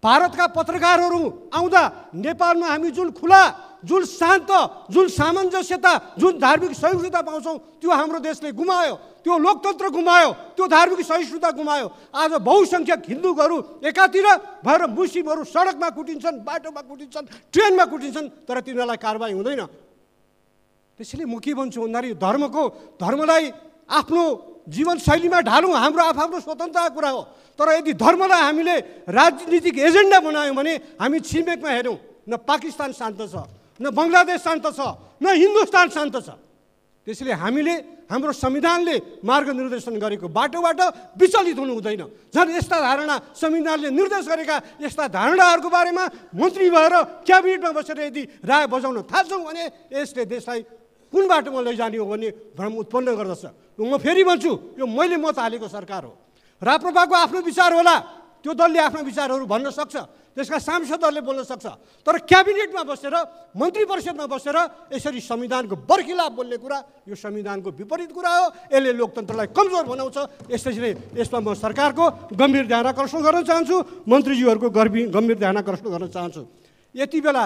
भारतका पत्रकारहरू आउँदा नेपालमा हामी जुन खुला, जुन शान्त, जुन सामञ्जस्यता, जुन धार्मिक सहिष्णुता पाउँछौँ त्यो हाम्रो देशले गुमायो, त्यो लोकतन्त्र गुमायो, त्यो धार्मिक सहिष्णुता गुमायो। आज बहुसङ्ख्यक हिन्दूहरू एकातिर भएर मुस्लिमहरू सडकमा कुटिन्छन्, बाटोमा कुटिन्छन्, ट्रेनमा कुटिन्छन्, तर तिनीहरूलाई कारबाही हुँदैन। त्यसैले म के भन्छु भन्दाखेरि धर्मलाई आफ्नो जीवनशैलीमा ढालौँ, हाम्रो आफ्नो स्वतन्त्रताको कुरा हो। तर यदि धर्मलाई हामीले राजनीतिक एजेन्डा बनायौँ भने हामी छिमेकमा हेरौँ, न पाकिस्तान शान्त छ, न बङ्गलादेश शान्त छ, न हिन्दुस्तान शान्त छ। त्यसैले हामीले हाम्रो संविधानले मार्गनिर्देशन गरेको बाटोबाट विचलित हुनु हुँदैन। झन् यस्ता धारणा, संविधानले निर्देश गरेका यस्ता धारणाहरूको बारेमा मन्त्री भएर क्याबिनेटमा बसेर यदि राय बजाउन थाल्छौँ भने यसले देशलाई कुन बाटोमा लैजाने हो भन्ने भ्रम उत्पन्न गर्दछ। म फेरि भन्छु, यो मैले मत हालेको सरकार हो, राप्रपाको आफ्नो विचार होला, त्यो दलले आफ्ना विचारहरू भन्न सक्छ, त्यसका सांसदहरूले बोल्न सक्छ। तर क्याबिनेटमा बसेर, मन्त्री परिषदमा बसेर यसरी संविधानको बर्खिलाफ बोल्ने कुरा यो संविधानको विपरीत कुरा हो। यसले लोकतन्त्रलाई कमजोर बनाउँछ। यसमा म सरकारको गम्भीर ध्यान आकर्षण गर्न चाहन्छु, मन्त्रीज्यूहरूको गम्भीर ध्यान आकर्षण गर्न चाहन्छु। यति बेला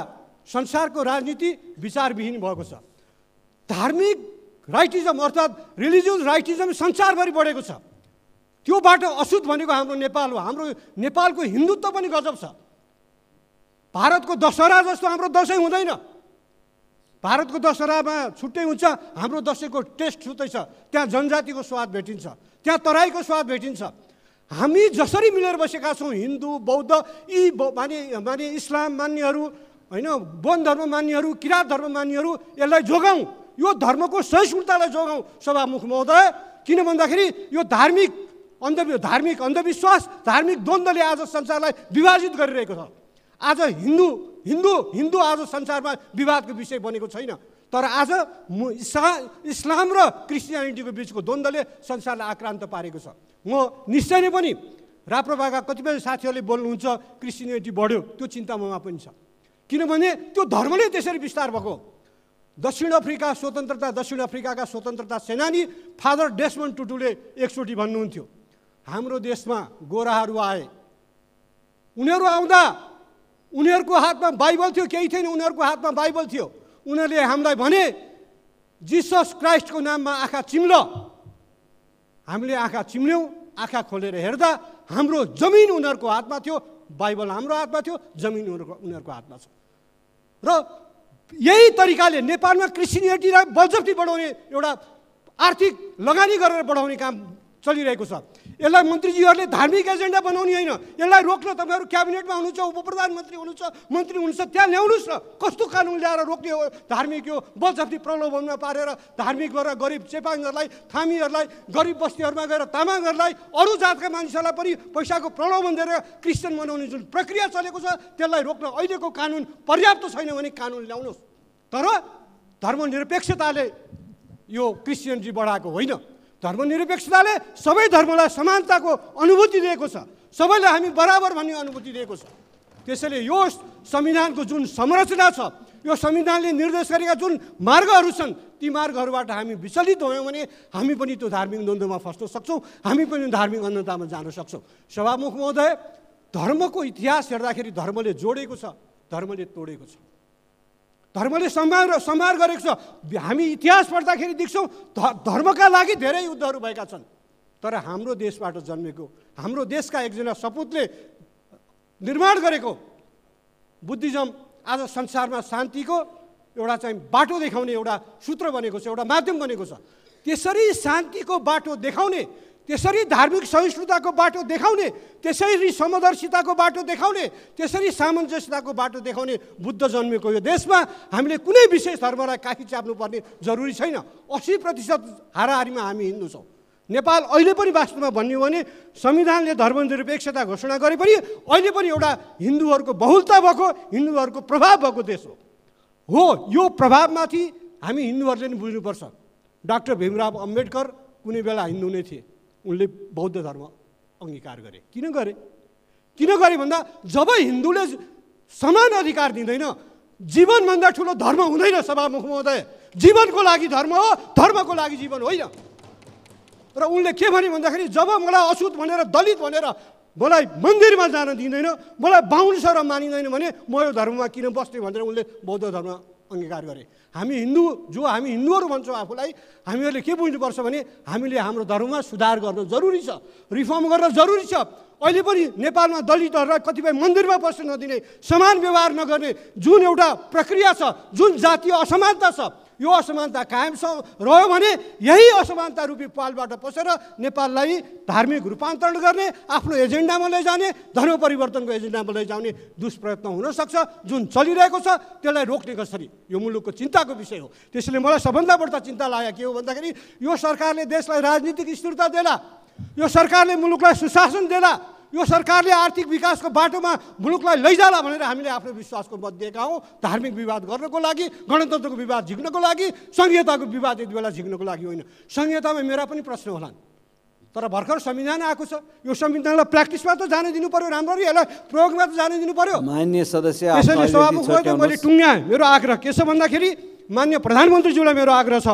संसारको राजनीति विचारविहीन भएको छ। धार्मिक राइटिजम अर्थात् रिलिजियस राइटिजम संसारभरि बढेको छ। त्यो बाटो अशुद्ध भनेको हाम्रो नेपाल हो। हाम्रो नेपालको हिन्दुत्व पनि गजब छ। भारतको दशहरा जस्तो हाम्रो दसैँ हुँदैन। भारतको दशहरामा छुट्टै हुन्छ, हाम्रो दसैँको टेस्ट छुट्टै छ। त्यहाँ जनजातिको स्वाद भेटिन्छ, त्यहाँ तराईको स्वाद भेटिन्छ। हामी जसरी मिलेर बसेका छौँ, हिन्दू, बौद्ध, यी माने इस्लाम मान्नेहरू होइन, बौद्ध धर्म मान्नेहरू, किराँत धर्म मान्नेहरू, यसलाई जोगाउँ, यो धर्मको सहिष्णुतालाई जोगाउँ सभामुख महोदय। किन भन्दाखेरि यो धार्मिक अन्धविश्वास, धार्मिक द्वन्द्वले आज संसारलाई विभाजित गरिरहेको छ। आज हिन्दू आज संसारमा विवादको विषय बनेको छैन। तर आज इस्लाम र क्रिस्चियनिटीको बिचको द्वन्द्वले संसारलाई आक्रान्त पारेको छ। म निश्चय नै पनि राप्रपाका कतिपय साथीहरूले बोल्नुहुन्छ क्रिस्चियनिटी बढ्यो, त्यो चिन्ता ममा पनि छ। किनभने त्यो धर्मले त्यसरी विस्तार भएको। दक्षिण अफ्रिकाका स्वतन्त्रता सेनानी फादर डेसमन्ड टुटुले एकचोटि भन्नुहुन्थ्यो, हाम्रो देशमा गोराहरू आए, उनीहरू आउँदा उनीहरूको हातमा बाइबल थियो, केही थिएन, उनीहरूको हातमा बाइबल थियो। उनीहरूले हामीलाई भने जिसस क्राइस्टको नाममा आँखा चिम्ल। हामीले आँखा चिम्ल्यौँ, आँखा खोलेर हेर्दा हाम्रो जमिन उनीहरूको हातमा थियो, बाइबल हाम्रो हातमा थियो, जमिन उनीहरूको हातमा छ। र यही तरिकाले नेपालमा क्रिस्चियनिटीलाई बलजफ्ती बढाउने एउटा आर्थिक लगानी गरेर बढाउने काम चलिरहेको छ। यसलाई मन्त्रीजीहरूले धार्मिक एजेन्डा बनाउने होइन, यसलाई रोक्न तपाईँहरू क्याबिनेटमा हुनुहुन्छ, उपप्रधानमन्त्री हुनुहुन्छ, मन्त्री हुनुहुन्छ, त्यहाँ ल्याउनुहोस् न। कस्तो कानुन ल्याएर रोक्ने हो धार्मिक यो बलजफ्ती प्रलोभनमा पारेर धार्मिकबाट गरिब चेपाङहरूलाई, थामीहरूलाई, गरिब बस्तीहरूमा गएर तामाङहरूलाई, अरू जातका मानिसहरूलाई पनि पैसाको प्रलोभन दिएर क्रिस्चियन बनाउने जुन प्रक्रिया चलेको छ त्यसलाई रोक्न अहिलेको कानुन पर्याप्त छैन भने कानुन ल्याउनुहोस्। तर धर्मनिरपेक्षताले यो क्रिस्चियनिटी बढाएको होइन। धर्मनिरपेक्षताले सबै धर्मलाई समानताको अनुभूति दिएको छ, सबैलाई हामी बराबर भन्ने अनुभूति दिएको छ। त्यसैले यो संविधानको जुन संरचना छ, यो संविधानले निर्देश गरेका जुन मार्गहरू छन्, ती मार्गहरूबाट हामी विचलित भयौँ भने हामी पनि त्यो धार्मिक द्वन्द्वमा फस्न सक्छौँ, हामी पनि धार्मिक अन्धतामा जान सक्छौँ। सभामुख महोदय, धर्मको इतिहास हेर्दाखेरि धर्मले जोडेको छ, धर्मले तोडेको छ, धर्मले सम्हार गरेको छ। हामी इतिहास पढ्दाखेरि देख्छौँ धर्मका लागि धेरै युद्धहरू भएका छन्, तर हाम्रो देशबाट जन्मेको, हाम्रो देशका एकजना सपुतले निर्माण गरेको बुद्धिज्म आज संसारमा शान्तिको एउटा चाहिँ बाटो देखाउने एउटा सूत्र बनेको छ, एउटा माध्यम बनेको छ। त्यसरी शान्तिको बाटो देखाउने, त्यसरी धार्मिक सहिष्णुताको बाटो देखाउने, त्यसरी समदर्शिताको बाटो देखाउने, त्यसरी सामञ्जस्यताको बाटो देखाउने बुद्ध जन्मेको यो देशमा हामीले कुनै विशेष धर्मलाई काखी चाप्नुपर्ने जरुरी छैन। 80% हाराहारीमा हामी हिन्दू छौँ। नेपाल अहिले पनि वास्तवमा भन्यो भने संविधानले धर्मनिरपेक्षता घोषणा गरे पनि अहिले पनि एउटा हिन्दूहरूको बहुलता भएको, हिन्दूहरूको प्रभाव भएको देश हो। यो प्रभावमाथि हामी हिन्दूहरूले नि बुझ्नुपर्छ। डाक्टर भीमराव अम्बेडकर कुनै बेला हिन्दू नै थिए, उनले बौद्ध धर्म अङ्गीकार गरे। किन गरे भन्दा जब हिन्दूले समान अधिकार दिँदैन, जीवनभन्दा ठुलो धर्म हुँदैन। सभामुख महोदय, जीवनको लागि धर्म हो, धर्मको लागि जीवन होइन। र उनले के भने भन्दाखेरि जब मलाई अछुत भनेर, दलित भनेर मलाई मन्दिरमा जान दिँदैन, मलाई बाहुन सर मानिँदैन भने म यो धर्ममा किन बस्ने भनेर उनले बौद्ध धर्म अङ्गीकार गरे। हामी हिन्दूहरू भन्छौँ आफूलाई, हामीहरूले के बुझ्नुपर्छ भने हामीले हाम्रो धर्ममा सुधार गर्न जरुरी छ, रिफर्म गर्न जरुरी छ। अहिले पनि नेपालमा दलितहरूलाई कतिपय मन्दिरमा बस्न नदिने, समान व्यवहार नगर्ने जुन एउटा प्रक्रिया छ, जुन जातीय असमानता छ, यो असमानता कायम रह्यो भने यही असमानता रूपी पालबाट पसेर नेपाललाई धार्मिक रूपान्तरण गर्ने, आफ्नो एजेन्डामा लैजाने, धर्म परिवर्तनको एजेन्डामा लैजाउने दुष्प्रयत्न हुनसक्छ। जुन चलिरहेको छ त्यसलाई रोक्ने कसरी, यो मुलुकको चिन्ताको विषय हो। त्यसैले मलाई सबभन्दा बढ्ता चिन्ता लागेको के हो भन्दाखेरि यो सरकारले देशलाई राजनीतिक स्थिरता देला, यो सरकारले मुलुकलाई सुशासन देला, यो सरकारले आर्थिक विकासको बाटोमा मुलुकलाई लैजाला भनेर हामीले आफ्नो विश्वासको मत दिएका हौँ। धार्मिक विवाद गर्नको लागि, गणतन्त्रको विवाद झिक्नको लागि, संघीयताको विवाद यति बेला झिक्नको लागि होइन। संघीयतामा मेरा पनि प्रश्न होलान्, तर भर्खर संविधान आएको छ, यो संविधानलाई प्र्याक्टिसमा त जान दिनु पर्यो, राम्ररी यसलाई प्रयोगमा त जान दिनु पर्यो। मान्य सदस्य, त्यसैले सभामुख महोदय, मैले टुङ्ग्याएँ। मेरो आग्रह के छ भन्दाखेरि मान्य प्रधानमन्त्रीज्यूलाई मेरो आग्रह छ,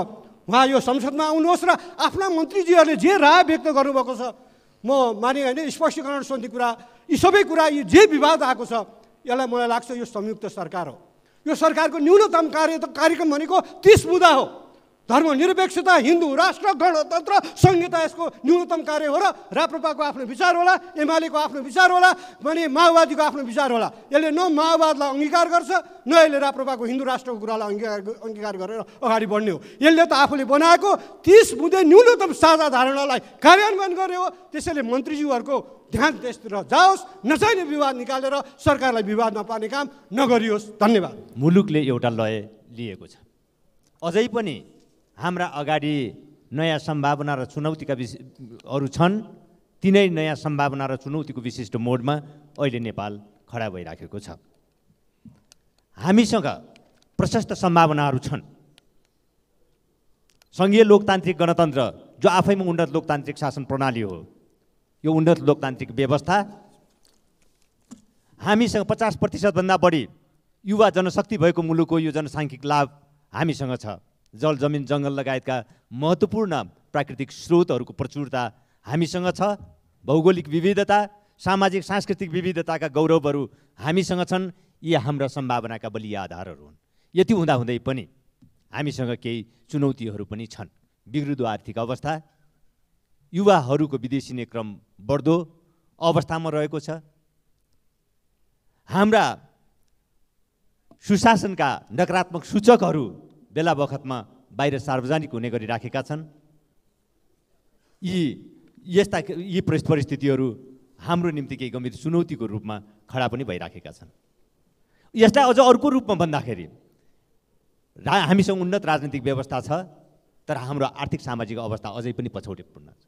उहाँ यो संसदमा आउनुहोस् र आफ्ना मन्त्रीजीहरूले जे राय व्यक्त गर्नुभएको छ, म माने होइन, स्पष्टीकरण सोध्ने कुरा, यी सबै कुरा, यी जे विवाद आएको छ, यसलाई मलाई लाग्छ यो संयुक्त सरकार हो। यो सरकारको न्यूनतम कार्यक्रम भनेको 30 बुँदा हो। धर्मनिरपेक्षता, हिन्दू राष्ट्र, गणतन्त्र, संहिता यसको न्यूनतम कार्य हो। र राप्रपाको आफ्नो विचार होला, एमालेको आफ्नो विचार होला, भने माओवादीको आफ्नो विचार होला। यसले न माओवादलाई अङ्गीकार गर्छ, न यसले राप्रपाको हिन्दू राष्ट्रको कुरालाई अङ्गीकार गरेर अगाडि बढ्ने हो। यसले त आफूले बनाएको 30 बुँदे न्यूनतम साझा धारणालाई कार्यान्वयन गर्ने हो। त्यसैले मन्त्रीज्यूहरूको ध्यान त्यसतिर जाओस्, नचाहिने विवाद निकालेर सरकारलाई विवादमा पार्ने काम नगरियोस्। धन्यवाद। मुलुकले एउटा लय लिएको छ, अझै पनि हाम्रा अगाडि नयाँ सम्भावना र चुनौतीका अरू छन्। तिनै नयाँ सम्भावना र चुनौतीको विशिष्ट मोडमा अहिले नेपाल खडा भइराखेको छ। हामीसँग प्रशस्त सम्भावनाहरू छन्। सङ्घीय लोकतान्त्रिक गणतन्त्र जो आफैमा उन्नत लोकतान्त्रिक शासन प्रणाली हो, यो उन्नत लोकतान्त्रिक व्यवस्था हामीसँग 50% बढी युवा जनशक्ति भएको मुलुकको यो जनसाङ्ख्यिक लाभ हामीसँग छ। जल जमिन जङ्गल लगायतका महत्त्वपूर्ण प्राकृतिक स्रोतहरूको प्रचुरता हामीसँग छ। भौगोलिक विविधता, सामाजिक सांस्कृतिक विविधताका गौरवहरू हामीसँग छन्। यी हाम्रा सम्भावनाका बलिया आधारहरू हुन्। यति हुँदाहुँदै पनि हामीसँग केही चुनौतीहरू पनि छन्। बिग्रिदो आर्थिक अवस्था, युवाहरूको विदेशिने क्रम बढ्दो अवस्थामा रहेको छ। हाम्रा सुशासनका नकारात्मक सूचकहरू बेला बखतमा बाहिर सार्वजनिक हुने गरिराखेका छन्। यी परिस्थितिहरू हाम्रो निम्ति केही गम्भीर चुनौतीको रूपमा खडा पनि भइराखेका छन्। यसलाई अझ अर्को रूपमा भन्दाखेरि हामीसँग उन्नत राजनीतिक व्यवस्था छ, तर हाम्रो आर्थिक सामाजिक अवस्था अझै पनि पछौटेपूर्ण छ।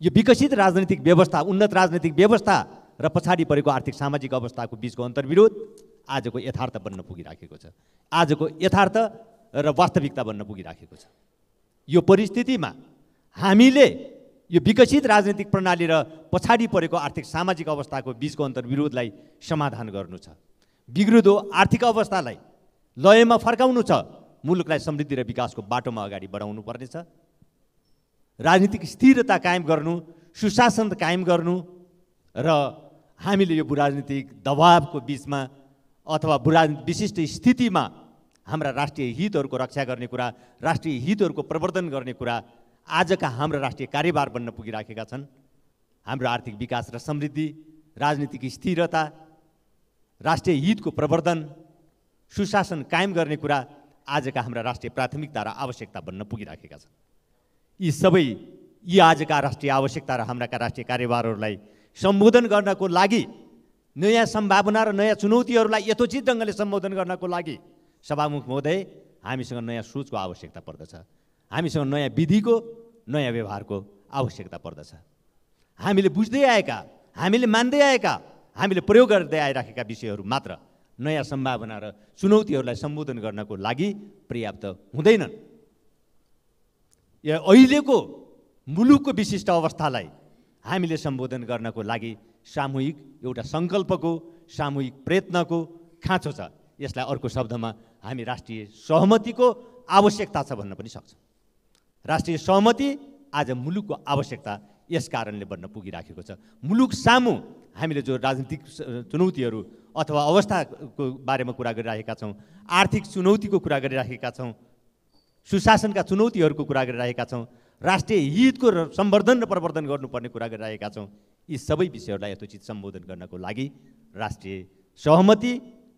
यो विकसित राजनीतिक व्यवस्था, उन्नत राजनीतिक व्यवस्था र पछाडि परेको आर्थिक सामाजिक अवस्थाको बिचको अन्तर्विरोध आजको यथार्थ बन्न पुगिराखेको छ। आजको यथार्थ र वास्तविकता बन्न पुगिराखेको छ। यो परिस्थितिमा हामीले यो विकसित राजनीतिक प्रणाली र पछाडि परेको आर्थिक सामाजिक अवस्थाको बीचको अन्तर्विरोधलाई समाधान गर्नु छ। बिग्रिँदो आर्थिक अवस्थालाई लयमा फर्काउनु छ। मुलुकलाई समृद्धि र विकासको बाटोमा अगाडि बढाउनु पर्नेछ। राजनीतिक स्थिरता कायम गर्नु, सुशासन कायम गर्नु र हामीले यो राजनीतिक दबावको बिचमा अथवा विशिष्ट स्थितिमा हाम्रा राष्ट्रिय हितहरूको रक्षा गर्ने कुरा, राष्ट्रिय हितहरूको प्रवर्धन गर्ने कुरा आजका हाम्रा राष्ट्रिय कार्यभार बन्न पुगिराखेका छन्। हाम्रो आर्थिक विकास र समृद्धि, राजनीतिक स्थिरता, राष्ट्रिय हितको प्रवर्धन, सुशासन कायम गर्ने कुरा आजका हाम्रा राष्ट्रिय प्राथमिकता र आवश्यकता बन्न पुगिराखेका छन्। यी आजका राष्ट्रिय आवश्यकता र हाम्राका राष्ट्रिय कार्यभारहरूलाई सम्बोधन गर्नको लागि, नयाँ सम्भावना र नयाँ चुनौतीहरूलाई यथोचित ढङ्गले सम्बोधन गर्नको लागि सभामुख महोदय, हामीसँग नयाँ सोचको आवश्यकता पर्दछ। हामीसँग नयाँ विधिको, नयाँ व्यवहारको आवश्यकता पर्दछ। हामीले बुझ्दै आएका, हामीले मान्दै आएका, हामीले प्रयोग गर्दै आइराखेका विषयहरू मात्र नयाँ सम्भावना र चुनौतीहरूलाई सम्बोधन गर्नको लागि पर्याप्त हुँदैनन्। यो अहिलेको मुलुकको विशिष्ट अवस्थालाई हामीले सम्बोधन गर्नको लागि सामूहिक एउटा सङ्कल्पको, सामूहिक प्रयत्नको खाँचो छ। यसलाई अर्को शब्दमा हामी राष्ट्रिय सहमतिको आवश्यकता छ भन्न पनि सक्छौँ। राष्ट्रिय सहमति आज मुलुकको आवश्यकता यस कारणले बन्न पुगिराखेको छ। मुलुक सामु हामीले जो राजनीतिक चुनौतीहरू अथवा अवस्थाको बारेमा कुरा गरिरहेका छौँ, आर्थिक चुनौतीको कुरा गरिरहेका छौँ, सुशासनका चुनौतीहरूको कुरा गरिरहेका छौँ, राष्ट्रिय हितको सम्वर्धन र प्रवर्धन गर्नुपर्ने कुरा गरिरहेका छौँ, यी सबै विषयहरूलाई यथोचित सम्बोधन गर्नको लागि राष्ट्रिय सहमति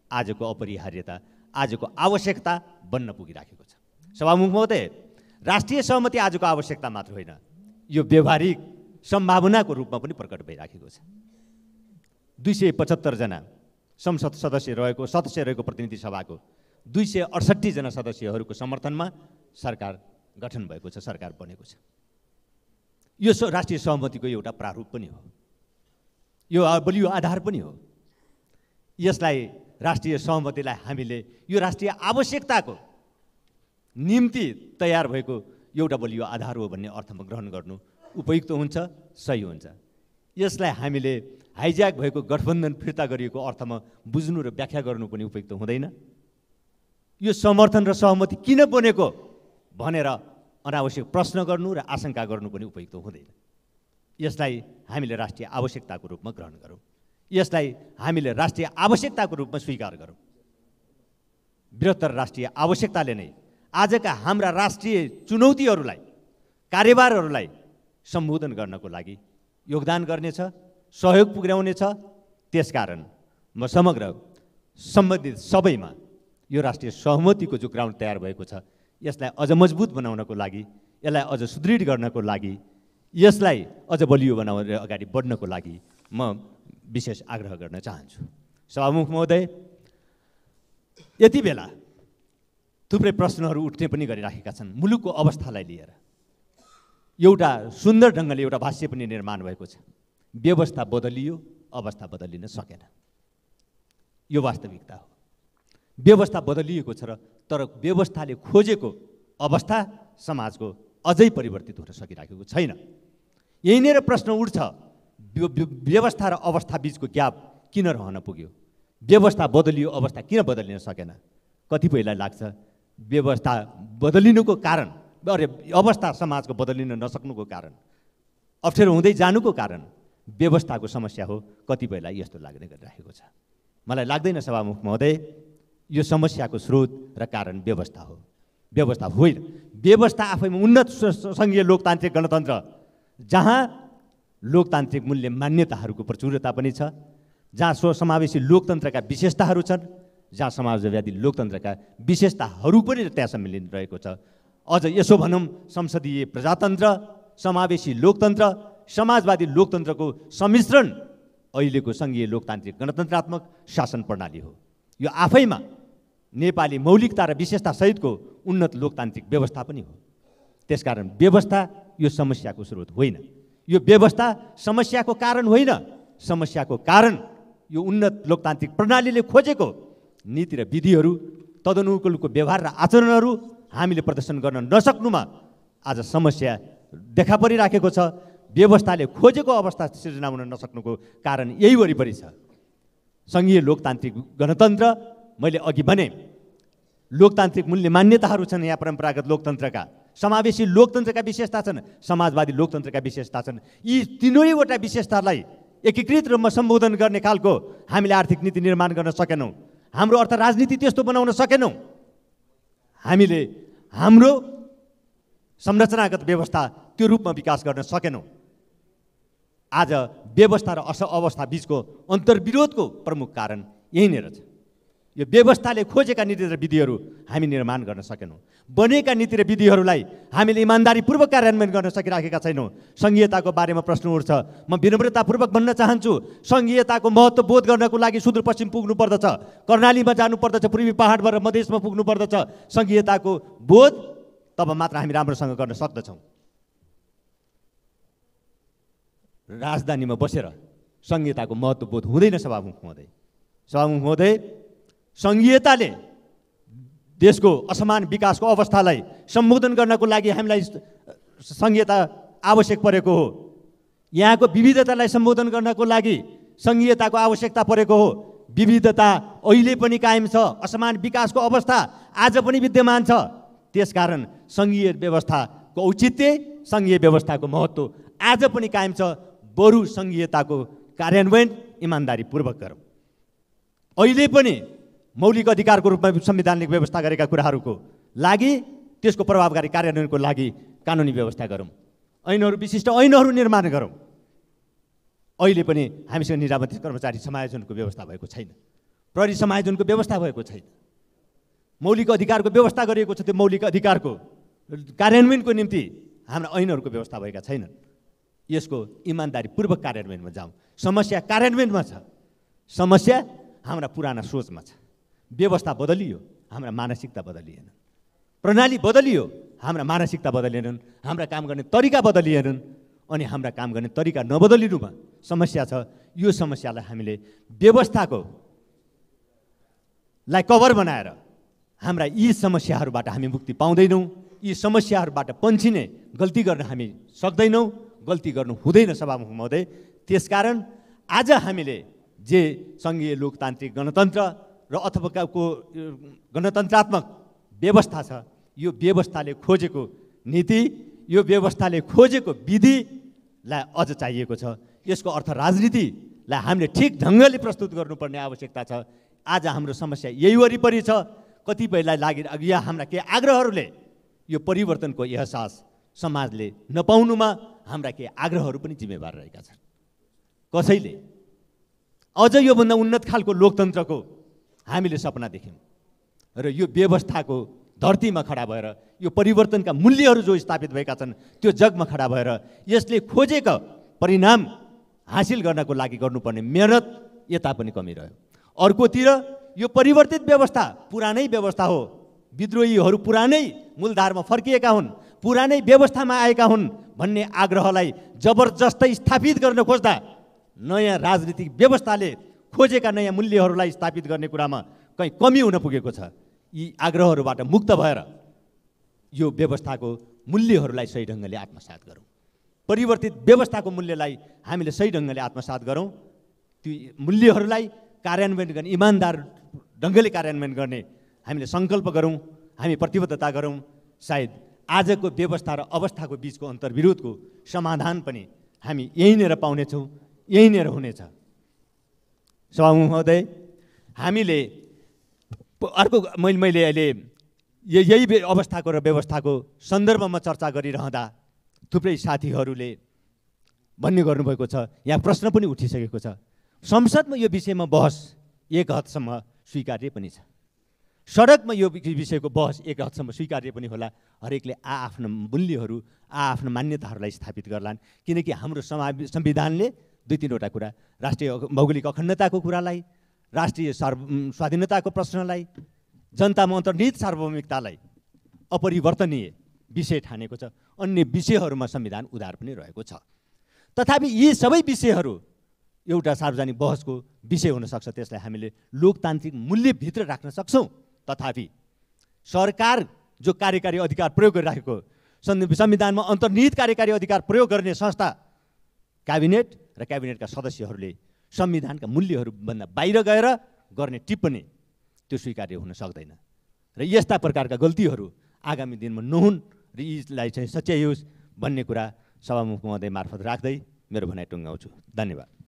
आजको अपरिहार्यता, आजको आवश्यकता बन्न पुगिराखेको छ। सभामुख महोदय, राष्ट्रिय सहमति आजको आवश्यकता मात्र होइन, यो व्यवहारिक सम्भावनाको रूपमा पनि प्रकट भइराखेको छ। 275 जना संसद सदस्य रहेको प्रतिनिधि सभाको 268 जना सदस्यहरूको समर्थनमा सरकार गठन भएको छ, सरकार बनेको छ। यो राष्ट्रिय सहमतिको एउटा प्रारूप पनि हो, यो बलियो आधार पनि हो। यसलाई राष्ट्रिय सहमतिलाई हामीले यो राष्ट्रिय आवश्यकताको निम्ति तयार भएको एउटा बलियो आधार हो भन्ने अर्थमा ग्रहण गर्नु उपयुक्त हुन्छ, सही हुन्छ। यसलाई हामीले हाइज्याक भएको गठबन्धन फिर्ता गरिएको अर्थमा बुझ्नु र व्याख्या गर्नु पनि उपयुक्त हुँदैन। यो समर्थन र सहमति किन बनेको भनेर अनावश्यक प्रश्न गर्नु र आशंका गर्नु पनि उपयुक्त हुँदैन। यसलाई हामीले राष्ट्रिय आवश्यकताको रूपमा ग्रहण गरौँ, यसलाई हामीले राष्ट्रिय आवश्यकताको रूपमा स्वीकार गरौँ। बृहत्तर राष्ट्रिय आवश्यकताले नै आजका हाम्रा राष्ट्रिय चुनौतीहरूलाई, कार्यभारहरूलाई सम्बोधन गर्नको लागि योगदान गर्नेछ, सहयोग पुर्याउनेछ। त्यसकारण म समग्र सम्बन्धित सबैमा यो राष्ट्रिय सहमतिको जो ग्राउन्ड तयार भएको छ, यसलाई अझ मजबुत बनाउनको लागि, यसलाई अझ सुदृढ गर्नको लागि, यसलाई अझ बलियो बनाएर अगाडि बढ्नको लागि म विशेष आग्रह गर्न चाहन्छु। सभामुख महोदय, यति बेला थुप्रै प्रश्नहरू उठ्ने पनि गरिराखेका छन्। मुलुकको अवस्थालाई लिएर एउटा सुन्दर ढङ्गले एउटा भाष्य पनि निर्माण भएको छ। व्यवस्था बदलियो, अवस्था बदलिन सकेन। यो वास्तविकता हो। व्यवस्था बदलिएको छ र तर व्यवस्थाले खोजेको अवस्था समाजको अझै परिवर्तित हुन सकिराखेको छैन। यहीँनिर प्रश्न उठ्छ, व्यवस्था र अवस्था बिचको ग्याप किन रहन पुग्यो? व्यवस्था बदलियो, अवस्था किन बदलिन सकेन? कतिपयलाई लाग्छ व्यवस्था बदलिनुको कारण, अवस्था समाजको बदलिन नसक्नुको कारण, अप्ठ्यारो हुँदै जानुको कारण व्यवस्थाको समस्या हो। कतिपयलाई यस्तो लाग्ने गरिरहेको छ। मलाई लाग्दैन सभामुख महोदय, यो समस्याको स्रोत र कारण व्यवस्था हो, व्यवस्था होइन। व्यवस्था आफैमा उन्नत सङ्घीय लोकतान्त्रिक गणतन्त्र जहाँ लोकतान्त्रिक मूल्य मान्यताहरूको प्रचुरता पनि छ, जहाँ स्वसमावेशी लोकतन्त्रका विशेषताहरू छन्, जहाँ समाजवादी लोकतन्त्रका विशेषताहरू पनि त्यहाँ सम्मिलित रहेको छ। अझ यसो भनौँ, संसदीय प्रजातन्त्र, समावेशी लोकतन्त्र, समाजवादी लोकतन्त्रको सम्मिश्रण अहिलेको सङ्घीय लोकतान्त्रिक गणतन्त्रात्मक शासन प्रणाली हो। यो आफैमा नेपाली मौलिकता र विशेषता सहितको उन्नत लोकतान्त्रिक व्यवस्था पनि हो। त्यसकारण व्यवस्था यो समस्याको स्रोत होइन, यो व्यवस्था समस्याको कारण होइन। समस्याको कारण यो उन्नत लोकतान्त्रिक प्रणालीले खोजेको नीति र विधिहरू, तदनुकूलको व्यवहार र आचरणहरू हामीले प्रदर्शन गर्न नसक्नुमा आज समस्या देखा परिराखेको छ। व्यवस्थाले खोजेको अवस्था सिर्जना हुन नसक्नुको कारण यही वरिपरि छ। सङ्घीय लोकतान्त्रिक गणतन्त्र, मैले अघि भने लोकतान्त्रिक मूल्य मान्यताहरू छन् यहाँ परम्परागत लोकतन्त्रका, समावेशी लोकतन्त्रका विशेषता छन्, समाजवादी लोकतन्त्रका विशेषता छन्। यी तीनैवटा विशेषतालाई एकीकृत रूपमा सम्बोधन गर्ने खालको हामीले आर्थिक नीति निर्माण गर्न सकेनौँ, हाम्रो अर्थ राजनीति त्यस्तो बनाउन सकेनौँ, हामीले हाम्रो संरचनागत व्यवस्था त्यो रूपमा विकास गर्न सकेनौँ। आज व्यवस्था र अवस्था बिचको अन्तर्विरोधको प्रमुख कारण यही नै रहेछ। यो व्यवस्थाले खोजेका नीति र विधिहरू हामी निर्माण गर्न सकेनौँ, बनेका नीति र विधिहरूलाई हामीले इमान्दारीपूर्वक कार्यान्वयन गर्न सकिराखेका छैनौँ। सङ्घीयताको बारेमा प्रश्न उठ्छ, म विनम्रतापूर्वक भन्न चाहन्छु, सङ्घीयताको महत्त्व बोध गर्नको लागि सुदूरपश्चिम पुग्नु पर्दछ, कर्णालीमा जानु पर्दछ, पूर्वी पहाडबाट मधेसमा पुग्नु पर्दछ। सङ्घीयताको बोध तब मात्र हामी राम्रोसँग गर्न सक्दछौँ। राजधानीमा बसेर सङ्घीयताको महत्त्व बोध हुँदैन। सभामुख महोदय, सङ्घीयताले देशको असमान विकासको अवस्थालाई सम्बोधन गर्नको लागि हामीलाई सङ्घीयता आवश्यक परेको हो। यहाँको विविधतालाई सम्बोधन गर्नको लागि सङ्घीयताको आवश्यकता परेको हो। विविधता अहिले पनि कायम छ, असमान विकासको अवस्था आज पनि विद्यमान छ। त्यसकारण सङ्घीय व्यवस्थाको औचित्य, सङ्घीय व्यवस्थाको महत्त्व आज पनि कायम छ। बरु सङ्घीयताको कार्यान्वयन इमान्दारीपूर्वक गरौँ। अहिले पनि मौलिक अधिकारको रूपमा संवैधानिक व्यवस्था गरेका कुराहरूको लागि, त्यसको प्रभावकारी कार्यान्वयनको लागि कानुनी व्यवस्था गरौँ, ऐनहरू, विशिष्ट ऐनहरू निर्माण गरौँ। अहिले पनि हामीसँग निजामती कर्मचारी समायोजनको व्यवस्था भएको छैन, प्रहरी समायोजनको व्यवस्था भएको छैन, मौलिक अधिकारको व्यवस्था गरिएको छ। त्यो मौलिक अधिकारको कार्यान्वयनको निम्ति हाम्रा ऐनहरूको व्यवस्था भएका छैनन्। यसको इमान्दारीपूर्वक कार्यान्वयनमा जाउँ। समस्या कार्यान्वयनमा छ, समस्या हाम्रा पुराना सोचमा छ। व्यवस्था बदलियो, हाम्रा मानसिकता बदलिएन, प्रणाली बदलियो, हाम्रा मानसिकता बदलिएनन्, हाम्रा काम गर्ने तरिका बदलिएनन्। अनि हाम्रा काम गर्ने तरिका नबदलिनुमा समस्या छ। यो समस्यालाई हामीले व्यवस्थाको लाई कभर बनाएर हाम्रा यी समस्याहरूबाट हामी मुक्ति पाउँदैनौँ। यी समस्याहरूबाट पन्छिने गल्ती गर्न हामी सक्दैनौँ, गल्ती गर्नु हुँदैन। सभामुख महोदय, त्यसकारण आज हामीले जे सङ्घीय लोकतान्त्रिक गणतन्त्र र अथवा को गणतन्त्रात्मक व्यवस्था छ, यो व्यवस्थाले खोजेको नीति, यो व्यवस्थाले खोजेको विधिलाई अझ चाहिएको छ। यसको अर्थ राजनीतिलाई हामीले ठिक ढङ्गले प्रस्तुत गर्नुपर्ने आवश्यकता छ। आज हाम्रो समस्या यही वरिपरि छ। कतिपयलाई लागि या हाम्रा केही आग्रहहरूले यो परिवर्तनको एहसास समाजले नपाउनुमा हाम्रा केही आग्रहहरू पनि जिम्मेवार रहेका छन्। कसैले अझ योभन्दा उन्नत खालको लोकतन्त्रको हामीले सपना देख्यौँ र यो व्यवस्थाको धरतीमा खडा भएर यो परिवर्तनका मूल्यहरू जो स्थापित भएका छन् त्यो जगमा खडा भएर यसले खोजेको परिणाम हासिल गर्नको लागि गर्नुपर्ने मेहनत यता पनि कमी रह्यो। अर्कोतिर यो परिवर्तित व्यवस्था पुरानै व्यवस्था हो, विद्रोहीहरू पुरानै मूलधारमा फर्किएका हुन्, पुरानै व्यवस्थामा आएका हुन् भन्ने आग्रहलाई जबरजस्तै स्थापित गर्न खोज्दा नयाँ राजनीतिक व्यवस्थाले खोजेका नयाँ मूल्यहरूलाई स्थापित गर्ने कुरामा कहीँ कमी हुन पुगेको छ। यी आग्रहहरूबाट मुक्त भएर यो व्यवस्थाको मूल्यहरूलाई सही ढङ्गले आत्मसात गरौँ। परिवर्तित व्यवस्थाको मूल्यलाई हामीले सही ढङ्गले आत्मसात गरौँ। ती मूल्यहरूलाई कार्यान्वयन गर्ने, इमान्दार ढङ्गले कार्यान्वयन गर्ने हामीले सङ्कल्प गरौँ, हामी प्रतिबद्धता गरौँ। सायद आजको व्यवस्था र अवस्थाको बिचको अन्तर्विरोधको समाधान पनि हामी यहीँनिर पाउनेछौँ, यहीँनिर हुनेछ। सभामुख महोदय, हामीले अर्को मैले अहिले यही अवस्थाको र व्यवस्थाको सन्दर्भमा चर्चा गरिरहँदा थुप्रै साथीहरूले भन्ने गर्नुभएको छ, यहाँ प्रश्न पनि उठिसकेको छ, संसदमा यो विषयमा बहस एक हदसम्म स्वीकार्य पनि छ, सडकमा यो विषयको बहस एक हदसम्म स्वीकार्य पनि होला। हरेकले आफ्ना मूल्यहरू, आफ्ना मान्यताहरूलाई स्थापित गर्लान्। किनकि हाम्रो संविधानले दुई तीनवटा कुरा, राष्ट्रिय भौगोलिक अखण्डताको कुरालाई, राष्ट्रिय स्वाधीनताको प्रश्नलाई, जनतामा अन्तर्निहित सार्वभौमिकतालाई अपरिवर्तनीय विषय ठानेको छ। अन्य विषयहरूमा संविधान उदार पनि रहेको छ। तथापि यी सबै विषयहरू एउटा सार्वजनिक बहसको विषय हुन सक्छ, त्यसलाई हामीले लोकतान्त्रिक मूल्यभित्र राख्न सक्छौँ। तथापि सरकार जो कार्यकारी अधिकार प्रयोग गरिरहेको, संविधानमा अन्तर्निहित कार्यकारी अधिकार प्रयोग गर्ने संस्था क्याबिनेट र क्याबिनेटका सदस्यहरूले संविधानका मूल्यहरूभन्दा बाहिर गएर गर्ने टिप्पणी त्यो स्वीकार्य हुन सक्दैन र यस्ता प्रकारका गल्तीहरू आगामी दिनमा नहुन् र यीलाई चाहिँ सच्याइयोस् भन्ने कुरा सभामुख महोदय मार्फत राख्दै मेरो भनाइ टुङ्गाउँछु। धन्यवाद।